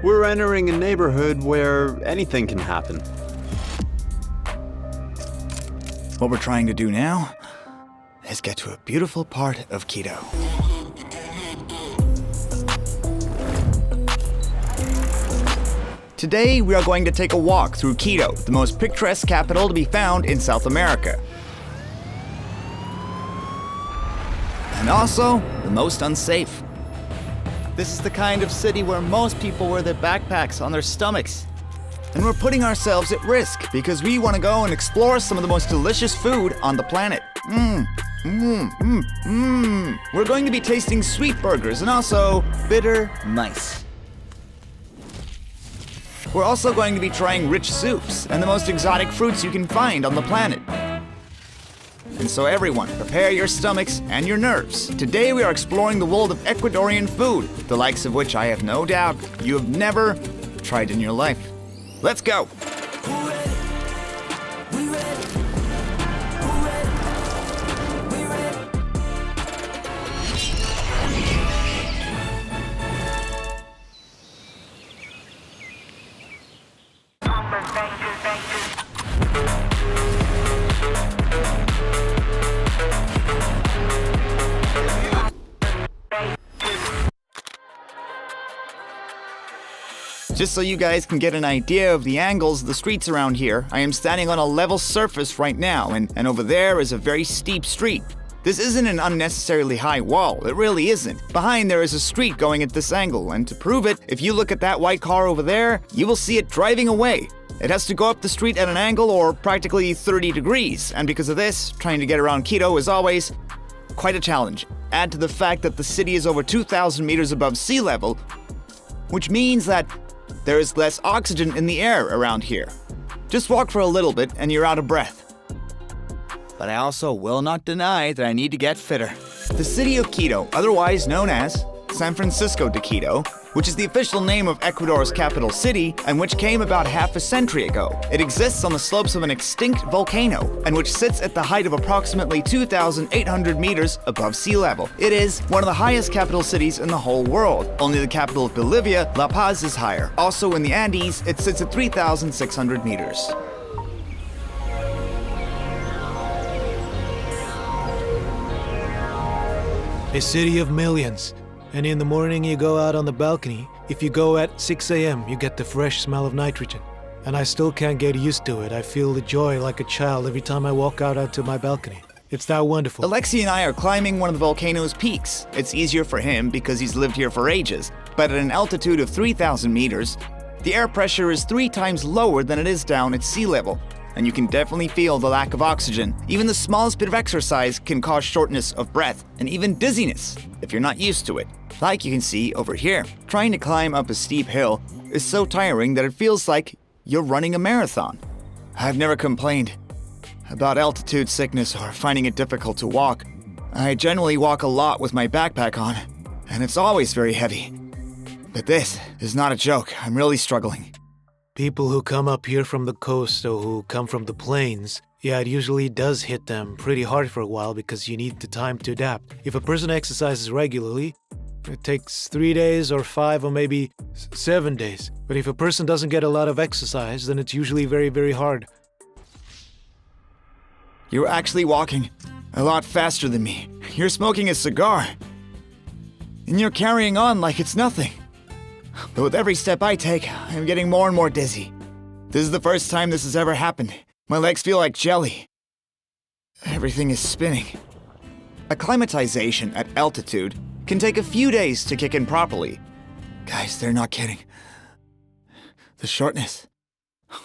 We're entering a neighborhood where anything can happen. What we're trying to do now is get to a beautiful part of Quito. Today, we are going to take a walk through Quito, the most picturesque capital to be found in South America. And also, the most unsafe. This is the kind of city where most people wear their backpacks on their stomachs. And we're putting ourselves at risk because we want to go and explore some of the most delicious food on the planet. We're going to be tasting sweet burgers and also bitter mice. We're also going to be trying rich soups and the most exotic fruits you can find on the planet. And so everyone, prepare your stomachs and your nerves. Today we are exploring the world of Ecuadorian food, the likes of which I have no doubt you have never tried in your life. Let's go! Just so you guys can get an idea of the angles of the streets around here, I am standing on a level surface right now, and over there is a very steep street. This isn't an unnecessarily high wall, it really isn't. Behind there is a street going at this angle, and to prove it, if you look at that white car over there, you will see it driving away. It has to go up the street at an angle or practically 30 degrees, and because of this, trying to get around Quito is always quite a challenge. Add to the fact that the city is over 2,000 meters above sea level, which means that there is less oxygen in the air around here. Just walk for a little bit and you're out of breath. But I also will not deny that I need to get fitter. The city of Quito, otherwise known as San Francisco de Quito, which is the official name of Ecuador's capital city and which came about half a century ago. It exists on the slopes of an extinct volcano and which sits at the height of approximately 2,800 meters above sea level. It is one of the highest capital cities in the whole world. Only the capital of Bolivia, La Paz, is higher. Also in the Andes, it sits at 3,600 meters. A city of millions. And in the morning you go out on the balcony. If you go at 6 a.m., you get the fresh smell of nitrogen. And I still can't get used to it. I feel the joy like a child every time I walk out onto my balcony. It's that wonderful. Alexi and I are climbing one of the volcano's peaks. It's easier for him because he's lived here for ages. But at an altitude of 3,000 meters, the air pressure is 3 times lower than it is down at sea level. And you can definitely feel the lack of oxygen. Even the smallest bit of exercise can cause shortness of breath and even dizziness if you're not used to it. Like you can see over here, trying to climb up a steep hill is so tiring that it feels like you're running a marathon. I've never complained about altitude sickness or finding it difficult to walk. I generally walk a lot with my backpack on, and it's always very heavy. But this is not a joke. I'm really struggling. People who come up here from the coast or who come from the plains, yeah, it usually does hit them pretty hard for a while because you need the time to adapt. If a person exercises regularly, it takes 3 days or 5 or maybe 7 days. But if a person doesn't get a lot of exercise, then it's usually very, very hard. You're actually walking a lot faster than me. You're smoking a cigar. And you're carrying on like it's nothing. But with every step I take, I'm getting more and more dizzy. This is the first time this has ever happened. My legs feel like jelly. Everything is spinning. Acclimatization at altitude can take a few days to kick in properly. Guys, they're not kidding. The shortness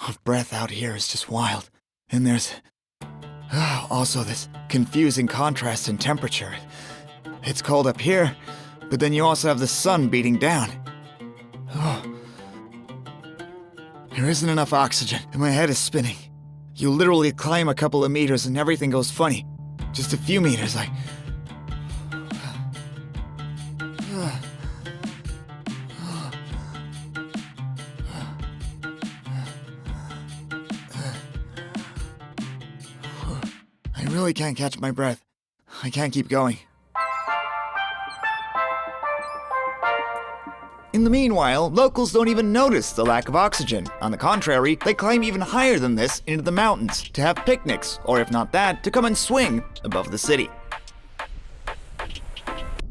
of breath out here is just wild. And there's also this confusing contrast in temperature. It's cold up here, but then you also have the sun beating down. There isn't enough oxygen, and my head is spinning. You literally climb a couple of meters and everything goes funny. Just a few meters, I really can't catch my breath. I can't keep going. In the meanwhile, locals don't even notice the lack of oxygen. On the contrary, they climb even higher than this into the mountains to have picnics, or if not that, to come and swing above the city.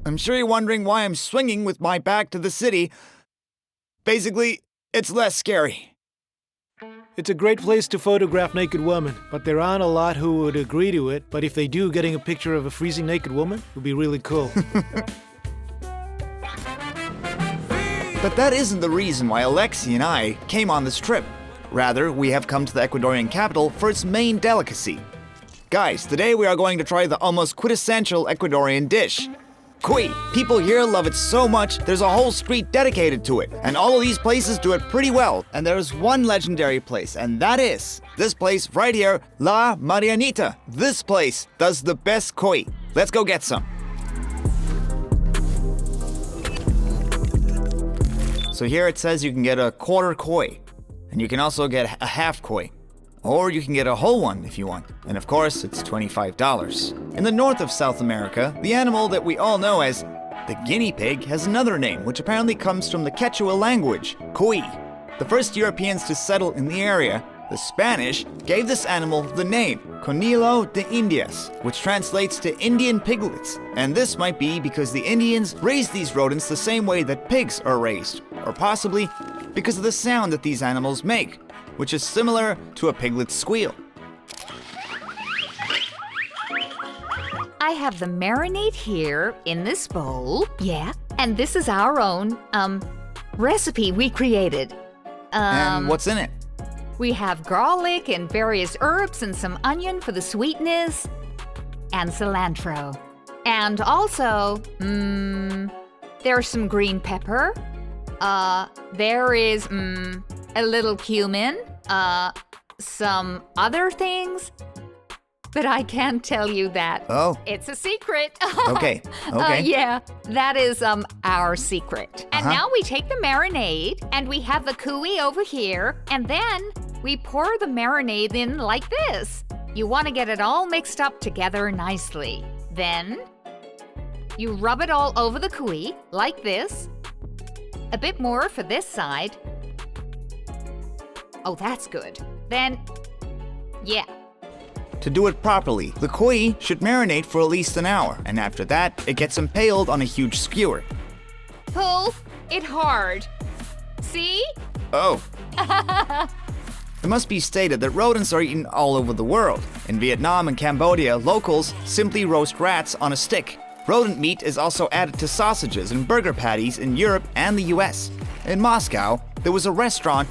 I'm sure you're wondering why I'm swinging with my back to the city. Basically, it's less scary. It's a great place to photograph naked women, but there aren't a lot who would agree to it. But if they do, getting a picture of a freezing naked woman would be really cool. But that isn't the reason why Alexi and I came on this trip. Rather, we have come to the Ecuadorian capital for its main delicacy. Guys, today we are going to try the almost quintessential Ecuadorian dish, cuy. People here love it so much, there's a whole street dedicated to it. And all of these places do it pretty well. And there's one legendary place, and that is this place right here, La Marianita. This place does the best cuy. Let's go get some. So here it says you can get a quarter cuy, and you can also get a half cuy. Or you can get a whole one if you want. And of course, it's $25. In the north of South America, the animal that we all know as the guinea pig has another name, which apparently comes from the Quechua language, cuy. The first Europeans to settle in the area, the Spanish, gave this animal the name Conillo de Indias, which translates to Indian piglets. And this might be because the Indians raised these rodents the same way that pigs are raised, or possibly because of the sound that these animals make, which is similar to a piglet's squeal. I have the marinade here in this bowl. Yeah. And this is our own, recipe we created. And what's in it? We have garlic and various herbs and some onion for the sweetness, and cilantro. And also, there's some green pepper. There is, a little cumin, some other things, but I can't tell you that. Oh. It's a secret. Okay. Yeah, that is our secret. And now we take the marinade, and we have the cuy over here, and then we pour the marinade in like this. You want to get it all mixed up together nicely. Then you rub it all over the cuy like this. A bit more for this side. Oh, that's good. Then, yeah. To do it properly, the cuy should marinate for at least an hour, and after that, it gets impaled on a huge skewer. Pull it hard. See? Oh. It must be stated that rodents are eaten all over the world. In Vietnam and Cambodia, locals simply roast rats on a stick. Rodent meat is also added to sausages and burger patties in Europe and the US. In Moscow, there was a restaurant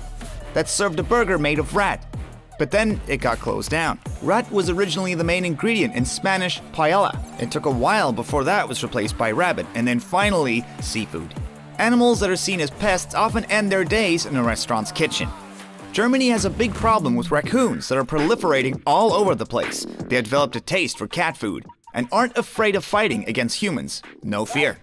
that served a burger made of rat, but then it got closed down. Rat was originally the main ingredient in Spanish paella. It took a while before that was replaced by rabbit, and then finally, seafood. Animals that are seen as pests often end their days in a restaurant's kitchen. Germany has a big problem with raccoons that are proliferating all over the place. They have developed a taste for cat food and aren't afraid of fighting against humans. No fear.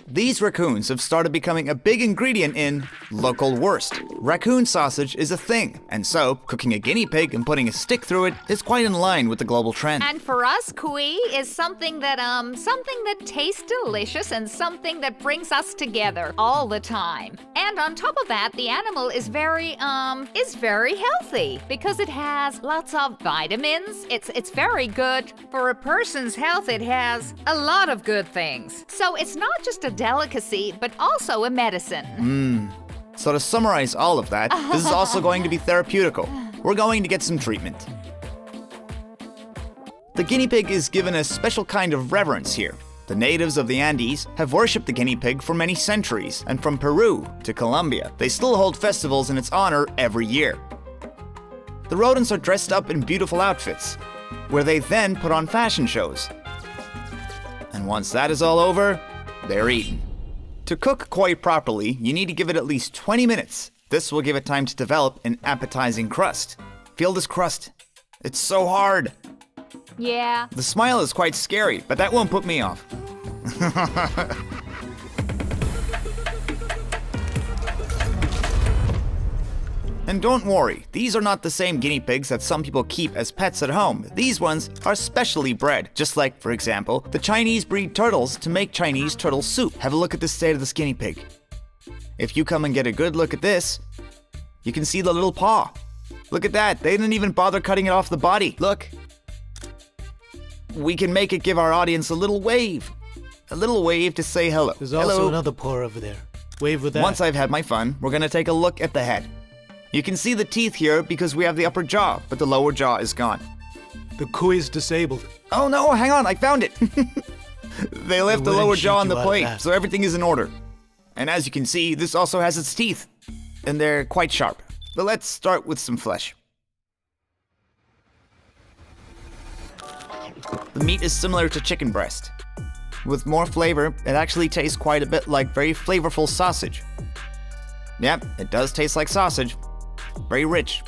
These raccoons have started becoming a big ingredient in local wurst. Raccoon sausage is a thing, and so cooking a guinea pig and putting a stick through it is quite in line with the global trend. And for us, cuy is something that tastes delicious and something that brings us together all the time. And on top of that, the animal is very healthy because it has lots of vitamins. It's very good for a person's health. It has a lot of good things. So it's not just a delicacy, but also a medicine. So to summarize all of that, this is also going to be therapeutical. We're going to get some treatment. The guinea pig is given a special kind of reverence here. The natives of the Andes have worshipped the guinea pig for many centuries, and from Peru to Colombia, they still hold festivals in its honor every year. The rodents are dressed up in beautiful outfits, where they then put on fashion shows. And once that is all over, they're eaten. To cook cuy properly, you need to give it at least 20 minutes. This will give it time to develop an appetizing crust. Feel this crust. It's so hard. Yeah. The smile is quite scary, but that won't put me off. And don't worry, these are not the same guinea pigs that some people keep as pets at home. These ones are specially bred, just like, for example, the Chinese breed turtles to make Chinese turtle soup. Have a look at the state of this guinea pig. If you come and get a good look at this, you can see the little paw. Look at that, they didn't even bother cutting it off the body. Look. We can make it give our audience a little wave. A little wave to say hello. There's also Hello. another paw over there. Wave with that. Once I've had my fun, we're gonna take a look at the head. You can see the teeth here because we have the upper jaw, but the lower jaw is gone. The kui is disabled. Oh no, hang on, I found it. They left the wouldn't lower shoot jaw on you the out of plate, that. so everything is in order. And as you can see, this also has its teeth. And they're quite sharp. But let's start with some flesh. The meat is similar to chicken breast. With more flavor, it actually tastes quite a bit like very flavorful sausage. Yep, it does taste like sausage. Very rich.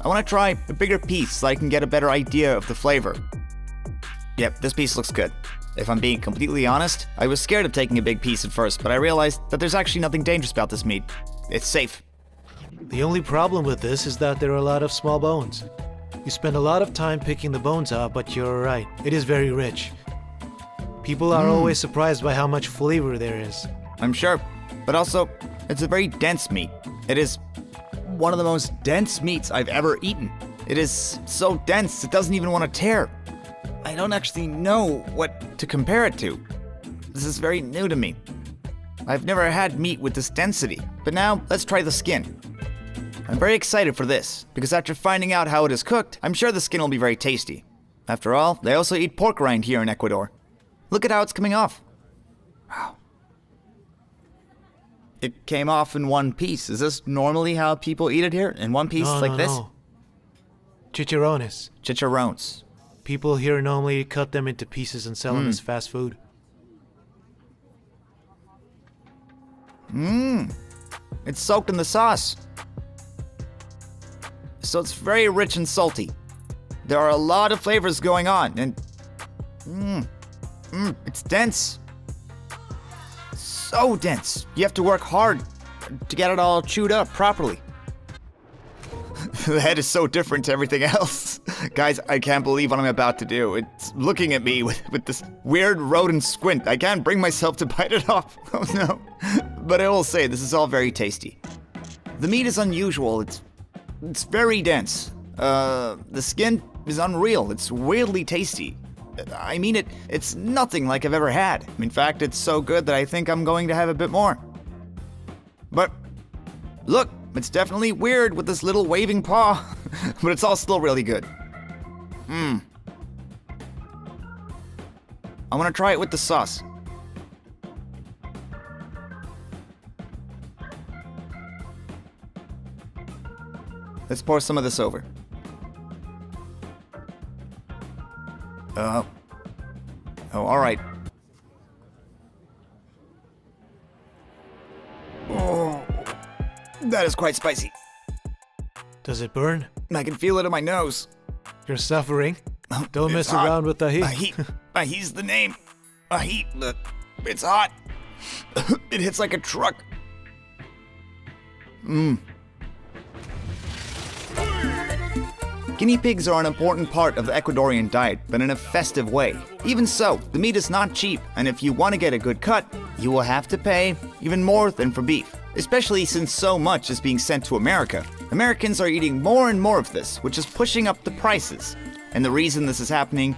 I want to try a bigger piece so I can get a better idea of the flavor. Yep, this piece looks good. If I'm being completely honest, I was scared of taking a big piece at first, but I realized that there's actually nothing dangerous about this meat. It's safe. The only problem with this is that there are a lot of small bones. You spend a lot of time picking the bones out, but you're right. It is very rich. People are always surprised by how much flavor there is. I'm sure. But also, it's a very dense meat. It is one of the most dense meats I've ever eaten. It is so dense, it doesn't even want to tear. I don't actually know what to compare it to. This is very new to me. I've never had meat with this density. But now, let's try the skin. I'm very excited for this, because after finding out how it is cooked, I'm sure the skin will be very tasty. After all, they also eat pork rind here in Ecuador. Look at how it's coming off. Wow. It came off in one piece. Is this normally how people eat it here? In one piece like this? No. Chicharrones. Chicharrones. People here normally cut them into pieces and sell them as fast food. It's soaked in the sauce. So it's very rich and salty. There are a lot of flavors going on, and it's dense. So dense. You have to work hard to get it all chewed up properly. The head is so different to everything else. Guys, I can't believe what I'm about to do. It's looking at me with this weird rodent squint. I can't bring myself to bite it off. Oh no. But I will say, this is all very tasty. The meat is unusual. It's very dense. The skin is unreal. It's weirdly tasty. I mean, it's nothing like I've ever had. In fact, it's so good that I think I'm going to have a bit more. But look, it's definitely weird with this little waving paw, but it's all still really good. I want to try it with the sauce. Let's pour some of this over. Oh, all right. Oh, that is quite spicy. Does it burn? I can feel it in my nose. You're suffering. Don't It's mess hot. around with the heat. Heat. Heat's the name. Heat. It's hot. It hits like a truck. Guinea pigs are an important part of the Ecuadorian diet, but in a festive way. Even so, the meat is not cheap, and if you want to get a good cut, you will have to pay even more than for beef, especially since so much is being sent to America. Americans are eating more and more of this, which is pushing up the prices. And the reason this is happening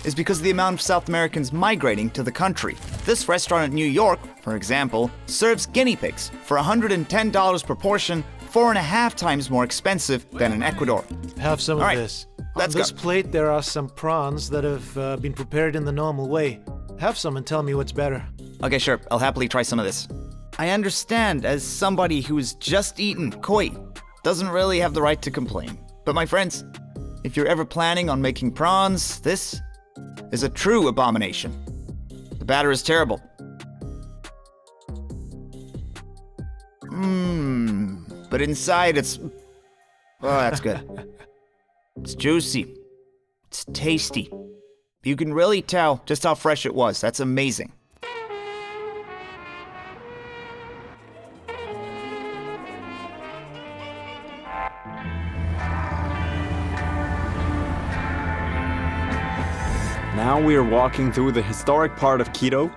is because of the amount of South Americans migrating to the country. This restaurant in New York, for example, serves guinea pigs for $110 per portion, 4.5 times more expensive than in Ecuador. Have some All of right, this. let's On this go. plate, there are some prawns that have been prepared in the normal way. Have some and tell me what's better. Okay, sure, I'll happily try some of this. I understand, as somebody who's just eaten koi, doesn't really have the right to complain. But my friends, if you're ever planning on making prawns, this is a true abomination. The batter is terrible. But inside it's... Oh, that's good. It's juicy. It's tasty. You can really tell just how fresh it was. That's amazing. Now we are walking through the historic part of Quito.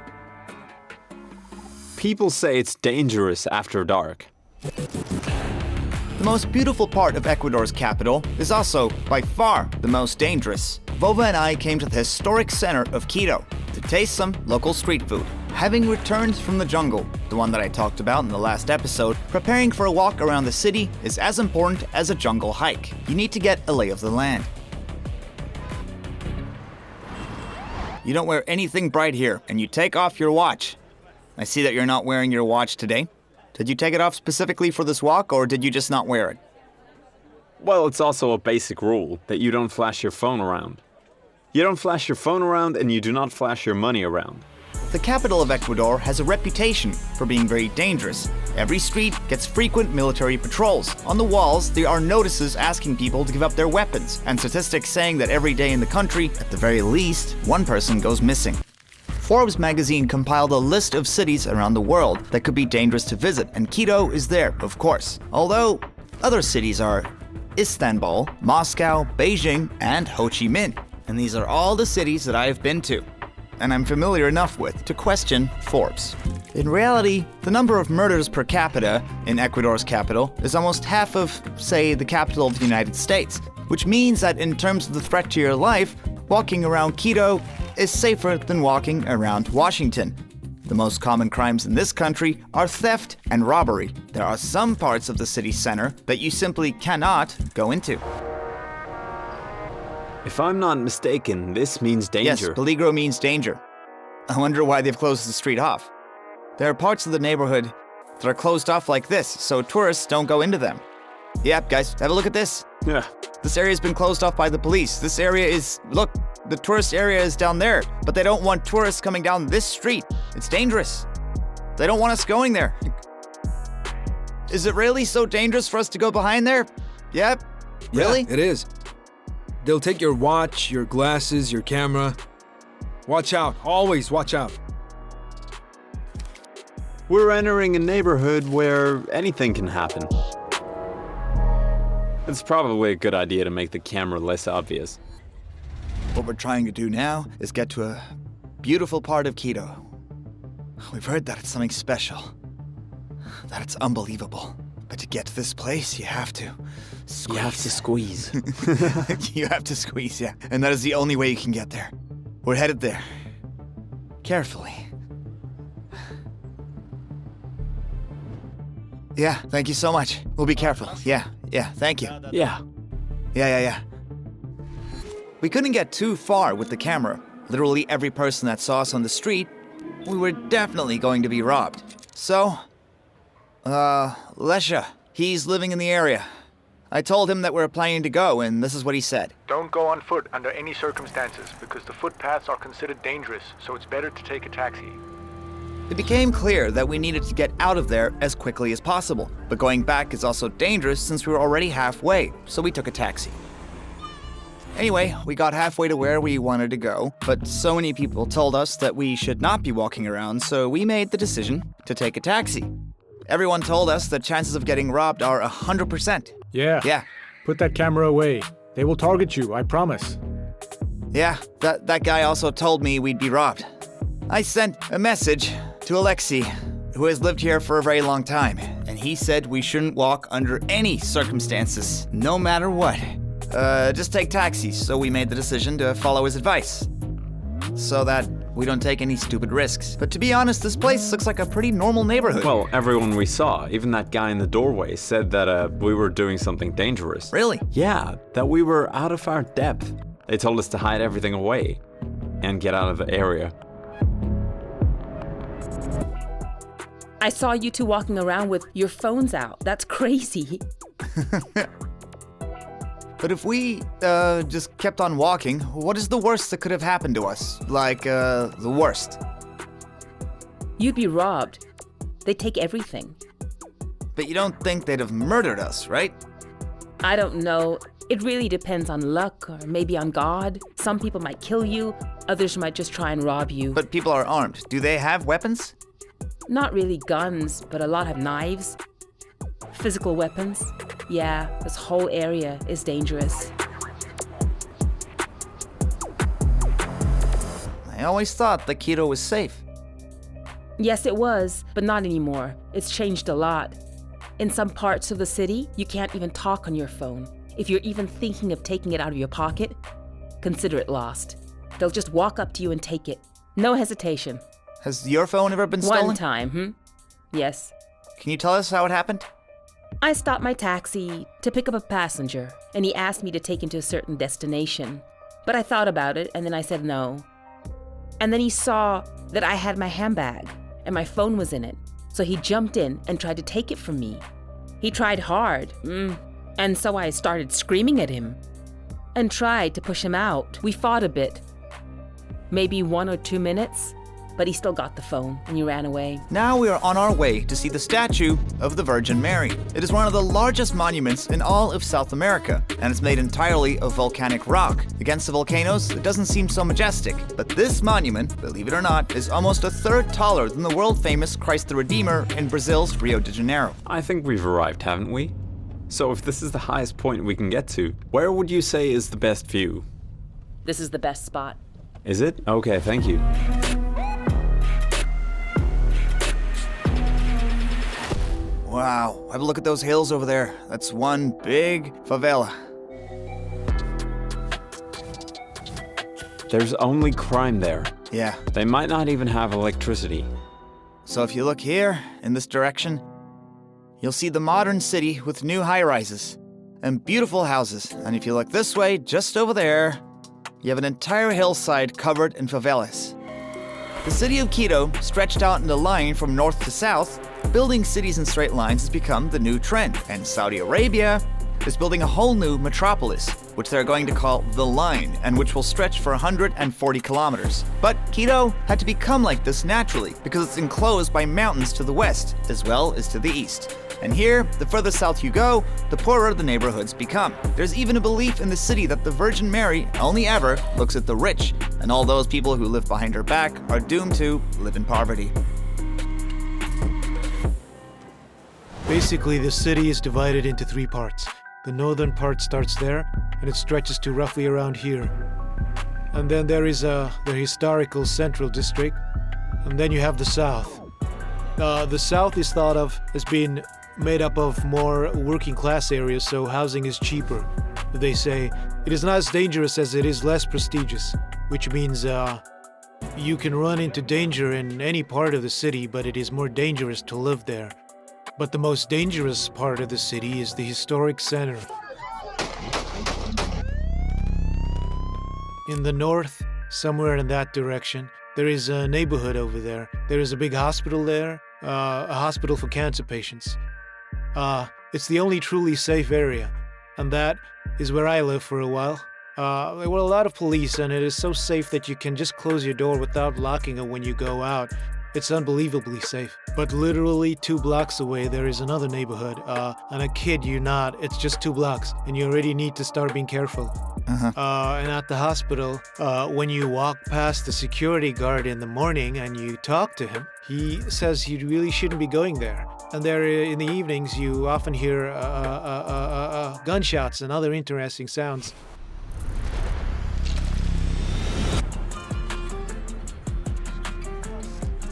People say it's dangerous after dark. The most beautiful part of Ecuador's capital is also, by far, the most dangerous. Vova and I came to the historic center of Quito to taste some local street food. Having returned from the jungle, the one that I talked about in the last episode, preparing for a walk around the city is as important as a jungle hike. You need to get a lay of the land. You don't wear anything bright here, and you take off your watch. I see that you're not wearing your watch today. Did you take it off specifically for this walk, or did you just not wear it? Well, it's also a basic rule that you don't flash your phone around. You don't flash your phone around and you do not flash your money around. The capital of Ecuador has a reputation for being very dangerous. Every street gets frequent military patrols. On the walls, there are notices asking people to give up their weapons, and statistics saying that every day in the country, at the very least, one person goes missing. Forbes magazine compiled a list of cities around the world that could be dangerous to visit, and Quito is there, of course. Although, other cities are Istanbul, Moscow, Beijing, and Ho Chi Minh. And these are all the cities that I have been to, and I'm familiar enough with to question Forbes. In reality, the number of murders per capita in Ecuador's capital is almost half of, say, the capital of the United States, which means that in terms of the threat to your life, walking around Quito is safer than walking around Washington. The most common crimes in this country are theft and robbery. There are some parts of the city center that you simply cannot go into. If I'm not mistaken, this means danger. Yes, peligro means danger. I wonder why they've closed the street off. There are parts of the neighborhood that are closed off like this, so tourists don't go into them. Yep, guys, have a look at this. Yeah. This area has been closed off by the police. This area is, look, the tourist area is down there, but they don't want tourists coming down this street. It's dangerous. They don't want us going there. Is it really so dangerous for us to go behind there? Yep. Really? Yeah, it is. They'll take your watch, your glasses, your camera. Watch out. Always watch out. We're entering a neighborhood where anything can happen. It's probably a good idea to make the camera less obvious. What we're trying to do now is get to a beautiful part of Quito. We've heard that it's something special, that it's unbelievable. But to get to this place, you have to squeeze. You have to squeeze. You have to squeeze, yeah. And that is the only way you can get there. We're headed there. Carefully. Yeah, thank you so much. We'll be careful. Yeah, thank you. Yeah. Yeah. We couldn't get too far with the camera. Literally every person that saw us on the street, we were definitely going to be robbed. So, Lesha, he's living in the area. I told him that we're planning to go, and this is what he said. Don't go on foot under any circumstances, because the footpaths are considered dangerous, so it's better to take a taxi. It became clear that we needed to get out of there as quickly as possible, but going back is also dangerous since we were already halfway, so we took a taxi. Anyway, we got halfway to where we wanted to go, but so many people told us that we should not be walking around, so we made the decision to take a taxi. Everyone told us that chances of getting robbed are 100%. Yeah. Put that camera away. They will target you, I promise. Yeah, that guy also told me we'd be robbed. I sent a message to Alexei, who has lived here for a very long time, and he said we shouldn't walk under any circumstances, no matter what. Just take taxis, so we made the decision to follow his advice, so that we don't take any stupid risks. But to be honest, this place looks like a pretty normal neighborhood. Well, everyone we saw, even that guy in the doorway, said that we were doing something dangerous. Really? Yeah, that we were out of our depth. They told us to hide everything away and get out of the area. I saw you two walking around with your phones out. That's crazy. But if we just kept on walking, what is the worst that could have happened to us? Like, the worst? You'd be robbed. They'd take everything. But you don't think they'd have murdered us, right? I don't know. It really depends on luck or maybe on God. Some people might kill you, others might just try and rob you. But people are armed. Do they have weapons? Not really guns, but a lot have knives. Physical weapons. Yeah, this whole area is dangerous. I always thought that Quito was safe. Yes, it was, but not anymore. It's changed a lot. In some parts of the city, you can't even talk on your phone. If you're even thinking of taking it out of your pocket, consider it lost. They'll just walk up to you and take it. No hesitation. Has your phone ever been stolen? One time, Yes. Can you tell us how it happened? I stopped my taxi to pick up a passenger, and he asked me to take him to a certain destination. But I thought about it, and then I said no. And then he saw that I had my handbag, and my phone was in it. So he jumped in and tried to take it from me. He tried hard, and so I started screaming at him and tried to push him out. We fought a bit, maybe 1 or 2 minutes, but he still got the phone and he ran away. Now we are on our way to see the statue of the Virgin Mary. It is one of the largest monuments in all of South America, and it's made entirely of volcanic rock. Against the volcanoes, it doesn't seem so majestic, but this monument, believe it or not, is almost a third taller than the world-famous Christ the Redeemer in Brazil's Rio de Janeiro. I think we've arrived, haven't we? So if this is the highest point we can get to, where would you say is the best view? This is the best spot. Is it? Okay, thank you. Wow, have a look at those hills over there. That's one big favela. There's only crime there. Yeah. They might not even have electricity. So if you look here, in this direction, you'll see the modern city with new high-rises and beautiful houses. And if you look this way, just over there, you have an entire hillside covered in favelas. The city of Quito, stretched out in a line from north to south, building cities in straight lines has become the new trend, and Saudi Arabia is building a whole new metropolis, which they're going to call The Line, and which will stretch for 140 kilometers. But Quito had to become like this naturally, because it's enclosed by mountains to the west, as well as to the east. And here, the further south you go, the poorer the neighborhoods become. There's even a belief in the city that the Virgin Mary only ever looks at the rich, and all those people who live behind her back are doomed to live in poverty. Basically, the city is divided into 3 parts. The northern part starts there, and it stretches to roughly around here. And then there is the historical central district, and then you have the south. The south is thought of as being made up of more working class areas, so housing is cheaper. They say it is not as dangerous as it is less prestigious, which means you can run into danger in any part of the city, but it is more dangerous to live there. But the most dangerous part of the city is the historic center. In the north, somewhere in that direction, there is a neighborhood over there. There is a big hospital there, a hospital for cancer patients. It's the only truly safe area, and that is where I lived for a while. There were a lot of police, and it is so safe that you can just close your door without locking it when you go out. It's unbelievably safe. But literally 2 blocks away, there is another neighborhood, and I kid you not, it's just 2 blocks, and you already need to start being careful. And at the hospital, when you walk past the security guard in the morning and you talk to him, he says you really shouldn't be going there. And there in the evenings, you often hear gunshots and other interesting sounds.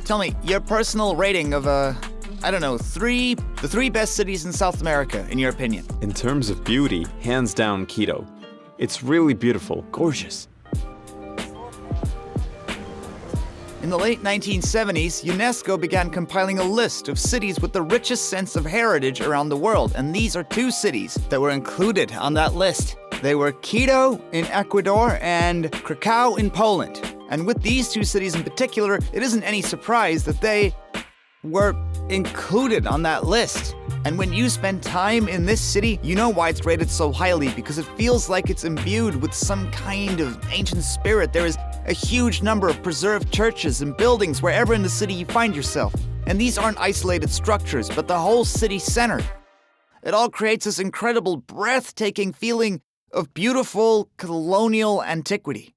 Tell me, your personal rating of, the 3 best cities in South America, in your opinion. In terms of beauty, hands down Quito. It's really beautiful, gorgeous. In the late 1970s, UNESCO began compiling a list of cities with the richest sense of heritage around the world, and these are 2 cities that were included on that list. They were Quito in Ecuador and Krakow in Poland. And with these 2 cities in particular, it isn't any surprise that they were included on that list. And when you spend time in this city, you know why it's rated so highly, because it feels like it's imbued with some kind of ancient spirit. There is a huge number of preserved churches and buildings wherever in the city you find yourself. And these aren't isolated structures, but the whole city center. It all creates this incredible, breathtaking feeling of beautiful colonial antiquity.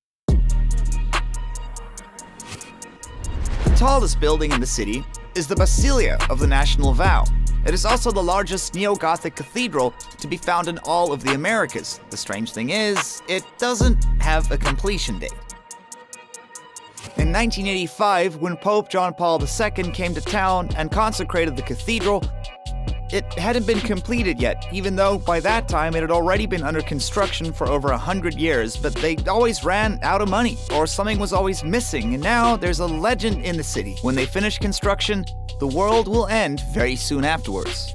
The tallest building in the city is the Basilia of the National Vow. It is also the largest neo-Gothic cathedral to be found in all of the Americas. The strange thing is, it doesn't have a completion date. In 1985, when Pope John Paul II came to town and consecrated the cathedral, it hadn't been completed yet, even though by that time it had already been under construction for over 100 years, but they always ran out of money, or something was always missing, and now there's a legend in the city. When they finish construction, the world will end very soon afterwards.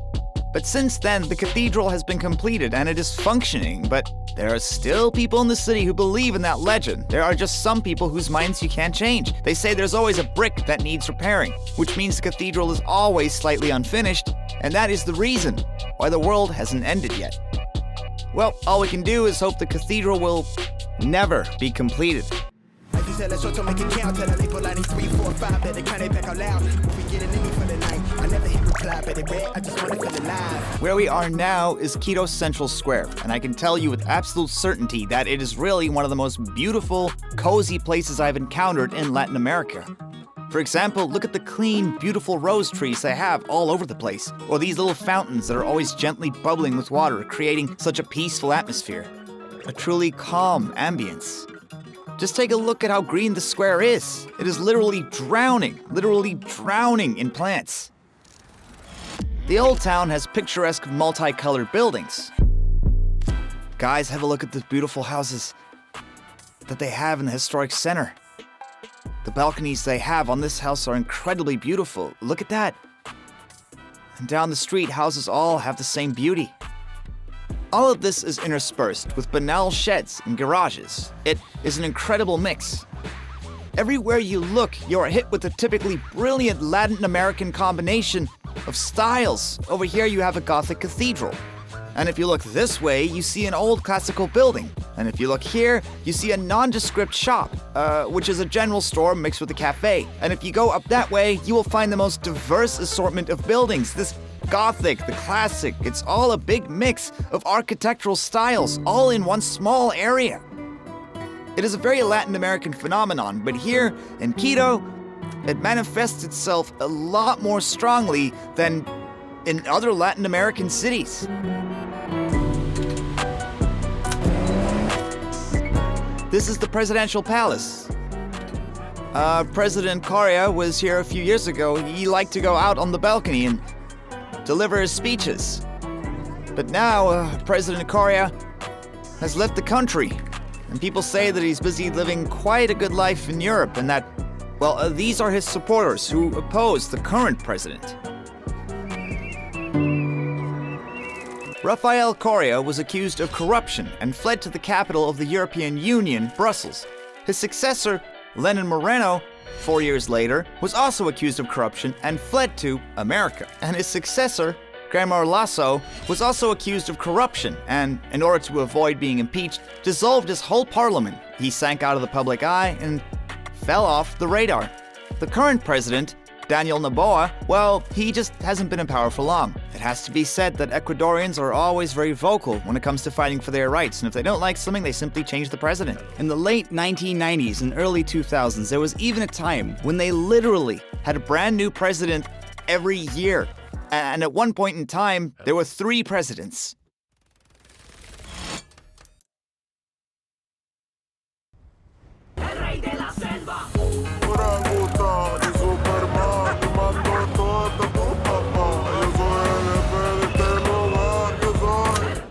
But since then, the cathedral has been completed and it is functioning, but there are still people in the city who believe in that legend. There are just some people whose minds you can't change. They say there's always a brick that needs repairing, which means the cathedral is always slightly unfinished, and that is the reason why the world hasn't ended yet. Well, all we can do is hope the cathedral will never be completed. Where we are now is Quito Central Square, and I can tell you with absolute certainty that it is really one of the most beautiful, cozy places I've encountered in Latin America. For example, look at the clean, beautiful rose trees they have all over the place, or these little fountains that are always gently bubbling with water, creating such a peaceful atmosphere. A truly calm ambience. Just take a look at how green the square is. It is literally drowning in plants. The old town has picturesque multicolored buildings. Guys, have a look at the beautiful houses that they have in the historic center. The balconies they have on this house are incredibly beautiful. Look at that. And down the street, houses all have the same beauty. All of this is interspersed with banal sheds and garages. It is an incredible mix. Everywhere you look, you are hit with a typically brilliant Latin American combination of styles. Over here you have a Gothic cathedral. And if you look this way, you see an old classical building. And if you look here, you see a nondescript shop, which is a general store mixed with a cafe. And if you go up that way, you will find the most diverse assortment of buildings. This Gothic, the classic, it's all a big mix of architectural styles, all in one small area. It is a very Latin American phenomenon, but here in Quito, it manifests itself a lot more strongly than in other Latin American cities. This is the presidential palace. President Correa was here a few years ago. He liked to go out on the balcony and deliver his speeches. But now, President Correa has left the country, and people say that he's busy living quite a good life in Europe, and that, well, these are his supporters who oppose the current president. Rafael Correa was accused of corruption and fled to the capital of the European Union, Brussels. His successor, Lenin Moreno, 4 years later, was also accused of corruption and fled to America. And his successor, Guillermo Lasso, was also accused of corruption and, in order to avoid being impeached, dissolved his whole parliament. He sank out of the public eye and fell off the radar. The current president, Daniel Noboa, well, he just hasn't been in power for long. It has to be said that Ecuadorians are always very vocal when it comes to fighting for their rights, and if they don't like something, they simply change the president. In the late 1990s and early 2000s, there was even a time when they literally had a brand new president every year. And at one point in time, there were 3 presidents.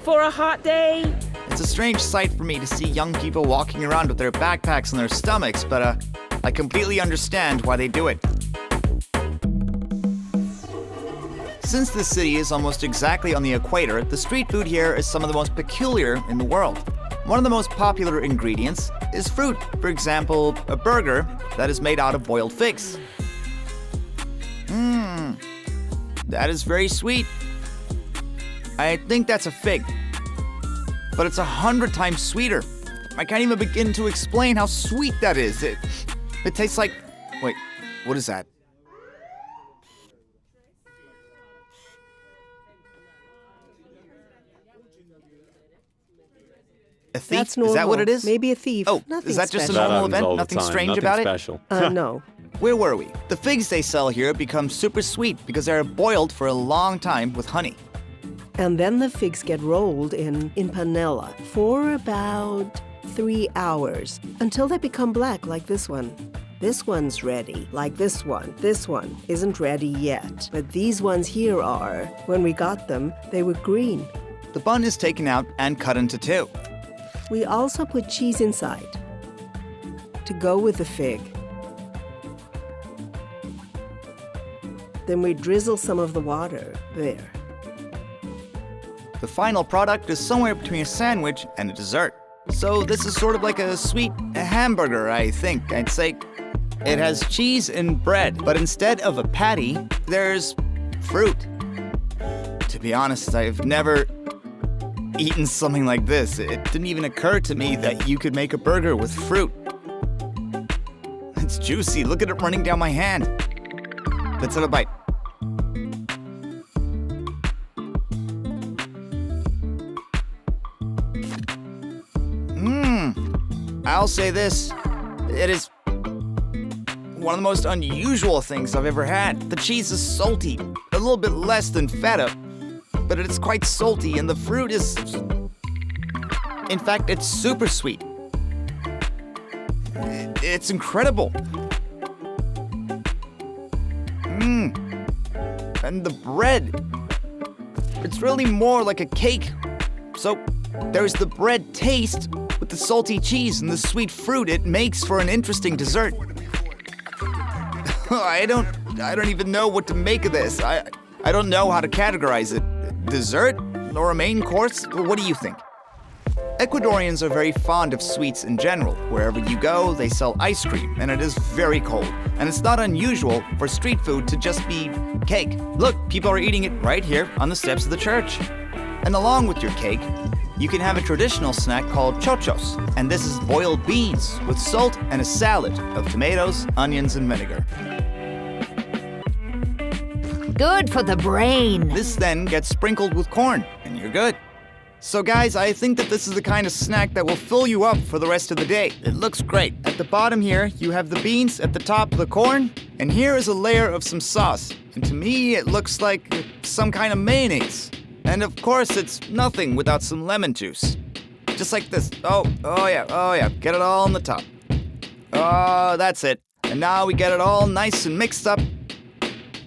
For a hot day? It's a strange sight for me to see young people walking around with their backpacks on their stomachs, but I completely understand why they do it. Since the city is almost exactly on the equator, the street food here is some of the most peculiar in the world. One of the most popular ingredients is fruit. For example, a burger that is made out of boiled figs. That is very sweet. I think that's a fig, but it's 100 times sweeter. I can't even begin to explain how sweet that is. It tastes like, wait, what is that? A thief? That's normal. Is that what it is? Maybe a thief. Oh, Nothing is that just a special. normal That happens event? all the Nothing time. strange Nothing about special. No. Where were we? The figs they sell here become super sweet because they're boiled for a long time with honey. And then the figs get rolled in panela for about 3 hours until they become black like this one. This one's ready, like this one. This one isn't ready yet, but these ones here are. When we got them, they were green. The bun is taken out and cut into two. We also put cheese inside to go with the fig. Then we drizzle some of the water there. The final product is somewhere between a sandwich and a dessert. So this is sort of like a sweet hamburger, I think, I'd say. It has cheese and bread, but instead of a patty, there's fruit. To be honest, I've never eaten something like this. It didn't even occur to me that you could make a burger with fruit. It's juicy. Look at it running down my hand. Let's have a bite. I'll say this. It is one of the most unusual things I've ever had. The cheese is salty, a little bit less than feta, but it's quite salty, and the fruit is... In fact, it's super sweet. It's incredible. And the bread, it's really more like a cake. So there's the bread taste with the salty cheese and the sweet fruit. It makes for an interesting dessert. I don't even know what to make of this. I don't know how to categorize it. Dessert or a main course? What do you think? Ecuadorians are very fond of sweets in general. Wherever you go, they sell ice cream, and it is very cold. And it's not unusual for street food to just be cake. Look, people are eating it right here on the steps of the church. And along with your cake, you can have a traditional snack called chochos. And this is boiled beans with salt and a salad of tomatoes, onions, and vinegar. Good for the brain. This then gets sprinkled with corn, and you're good. So guys, I think that this is the kind of snack that will fill you up for the rest of the day. It looks great. At the bottom here, you have the beans, at the top the corn, and here is a layer of some sauce. And to me, it looks like some kind of mayonnaise. And of course, it's nothing without some lemon juice. Just like this. Oh yeah. Get it all on the top. Oh, that's it. And now we get it all nice and mixed up.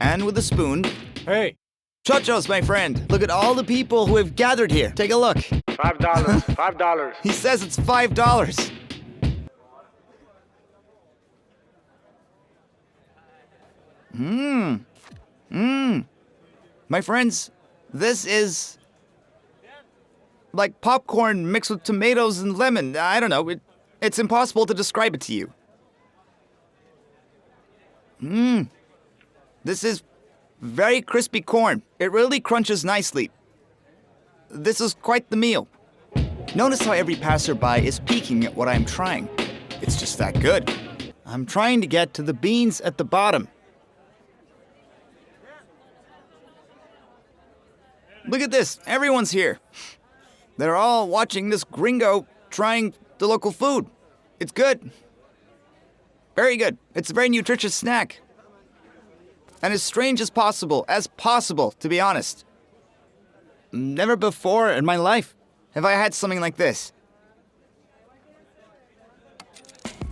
And with a spoon. Hey, Chochos, my friend. Look at all the people who have gathered here. Take a look. $5. $5. He says it's $5. My friends, this is like popcorn mixed with tomatoes and lemon. I don't know. It's impossible to describe it to you. This is very crispy corn. It really crunches nicely. This is quite the meal. Notice how every passerby is peeking at what I'm trying. It's just that good. I'm trying to get to the beans at the bottom. Look at this. Everyone's here. They're all watching this gringo trying the local food. It's good. Very good. It's a very nutritious snack. And as strange as possible, to be honest. Never before in my life have I had something like this.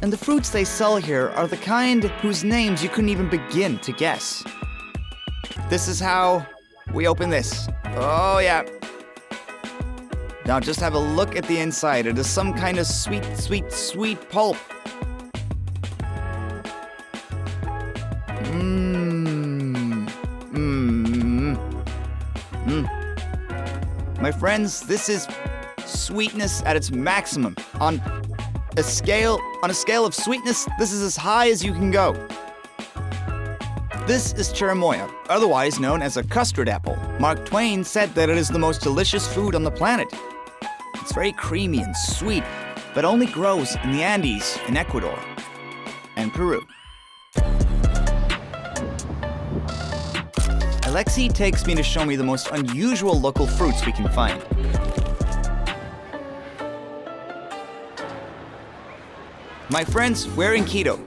And the fruits they sell here are the kind whose names you couldn't even begin to guess. This is how we open this. Oh yeah. Now just have a look at the inside. It is some kind of sweet pulp. My friends, this is sweetness at its maximum. On a scale of sweetness, this is as high as you can go. This is cherimoya, otherwise known as a custard apple. Mark Twain said that it is the most delicious food on the planet. It's very creamy and sweet, but only grows in the Andes in Ecuador and Peru. Alexi takes me to show me the most unusual local fruits we can find. My friends, we're in Quito,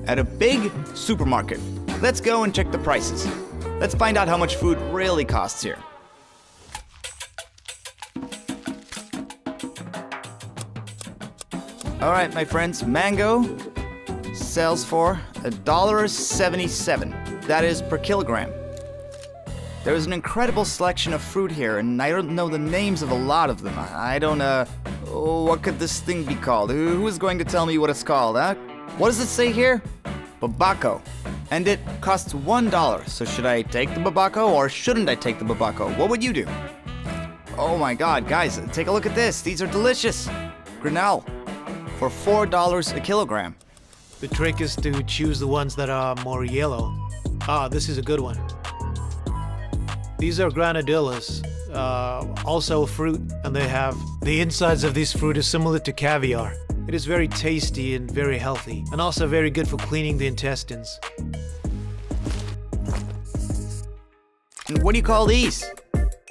at a big supermarket. Let's go and check the prices. Let's find out how much food really costs here. All right, my friends, mango, sells for $1.77. That is per kilogram. There's an incredible selection of fruit here, and I don't know the names of a lot of them. I don't, what could this thing be called? Who is going to tell me what it's called, huh? What does it say here? Babaco. And it costs $1. So should I take the babaco or shouldn't I take the babaco? What would you do? Oh my god, guys, take a look at this. These are delicious. Granel for $4 a kilogram. The trick is to choose the ones that are more yellow. Ah, this is a good one. These are granadillas, also a fruit, and they have... The insides of this fruit is similar to caviar. It is very tasty and very healthy, and also very good for cleaning the intestines. And what do you call these?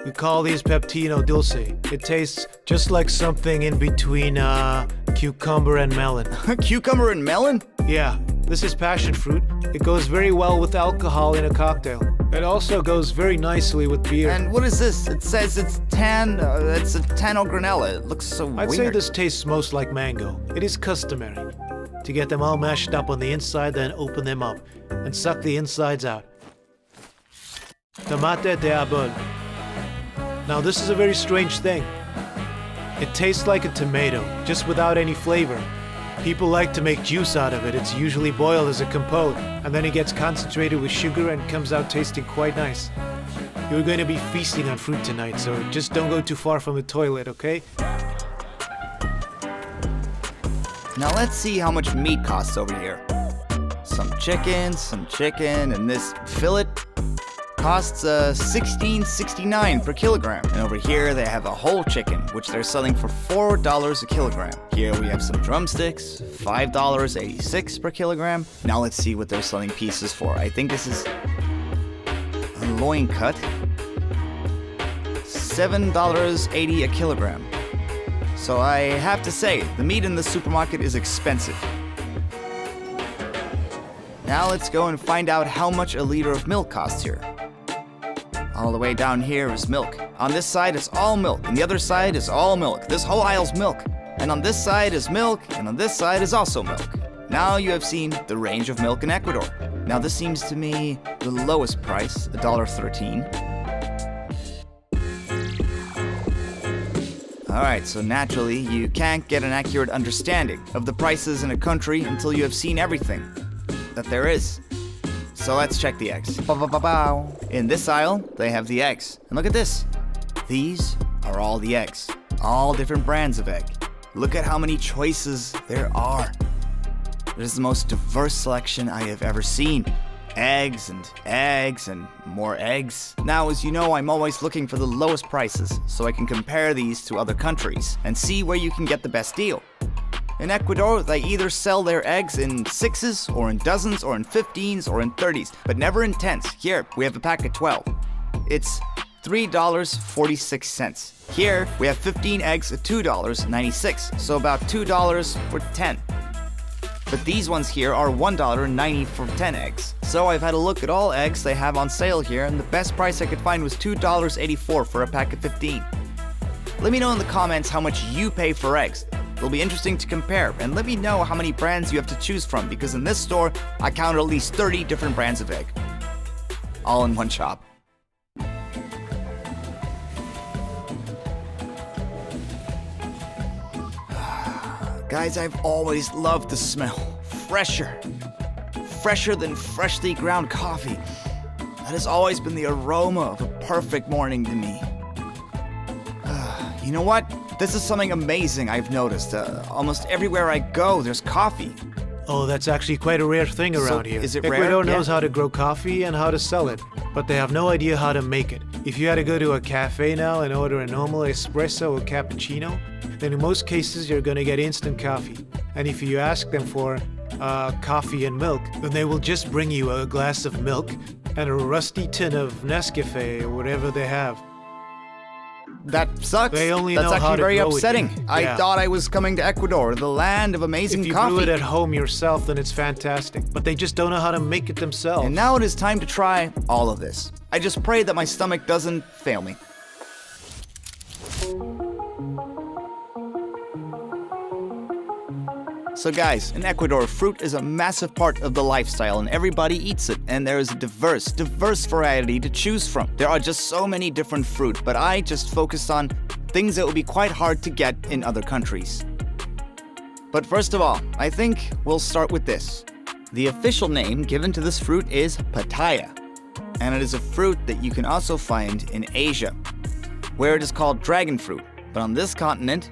We call these peptino dulce. It tastes just like something in between cucumber and melon. Cucumber and melon? Yeah, this is passion fruit. It goes very well with alcohol in a cocktail. It also goes very nicely with beer. And what is this? It says it's it's a Tano granella. It looks so weird. I'd say this tastes most like mango. It is customary to get them all mashed up on the inside, then open them up and suck the insides out. Tomate de abel. Now this is a very strange thing. It tastes like a tomato, just without any flavor. People like to make juice out of it. It's usually boiled as a compote, and then it gets concentrated with sugar and comes out tasting quite nice. You're going to be feasting on fruit tonight, so just don't go too far from the toilet, okay? Now let's see how much meat costs over here. Some chicken, and this fillet costs $16.69 per kilogram. And over here they have a whole chicken, which they're selling for $4 a kilogram. Here we have some drumsticks, $5.86 per kilogram. Now let's see what they're selling pieces for. I think this is a loin cut. $7.80 a kilogram. So I have to say, the meat in the supermarket is expensive. Now let's go and find out how much a liter of milk costs here. All the way down here is milk. On this side it's all milk, and the other side is all milk. This whole aisle's milk. And on this side is milk, and on this side is also milk. Now you have seen the range of milk in Ecuador. Now this seems to me the lowest price, $1.13. Alright, so naturally you can't get an accurate understanding of the prices in a country until you have seen everything that there is. So let's check the eggs. In this aisle, they have the eggs. And look at this. These are all the eggs. All different brands of egg. Look at how many choices there are. This is the most diverse selection I have ever seen. Eggs and more eggs. Now, as you know, I'm always looking for the lowest prices so I can compare these to other countries and see where you can get the best deal. In Ecuador, they either sell their eggs in 6s, or in dozens, or in 15s, or in 30s, but never in 10s. Here, we have a pack of 12. It's $3.46. Here, we have 15 eggs at $2.96, so about $2 for 10. But these ones here are $1.90 for 10 eggs. So I've had a look at all eggs they have on sale here, and the best price I could find was $2.84 for a pack of 15. Let me know in the comments how much you pay for eggs. It'll be interesting to compare, and let me know how many brands you have to choose from, because in this store, I counted at least 30 different brands of egg. All in one shop. Guys, I've always loved the smell. Fresher than freshly ground coffee. That has always been the aroma of a perfect morning to me. You know what? This is something amazing I've noticed. Almost everywhere I go, there's coffee. Oh, that's actually quite a rare thing around here. Is it rare? Ecuador knows how to grow coffee and how to sell it, but they have no idea how to make it. If you had to go to a cafe now and order a normal espresso or cappuccino, then in most cases you're gonna get instant coffee. And if you ask them for coffee and milk, then they will just bring you a glass of milk and a rusty tin of Nescafe or whatever they have. That sucks. They only That's know actually how to very grow it upsetting. here. I Yeah. thought I was coming to Ecuador, the land of amazing If you coffee. brew it at home yourself, then it's fantastic. But they just don't know how to make it themselves. And now it is time to try all of this. I just pray that my stomach doesn't fail me. So guys, in Ecuador, fruit is a massive part of the lifestyle and everybody eats it. And there is a diverse variety to choose from. There are just so many different fruit, but I just focused on things that would be quite hard to get in other countries. But first of all, I think we'll start with this. The official name given to this fruit is pitaya, and it is a fruit that you can also find in Asia, where it is called dragon fruit. But on this continent,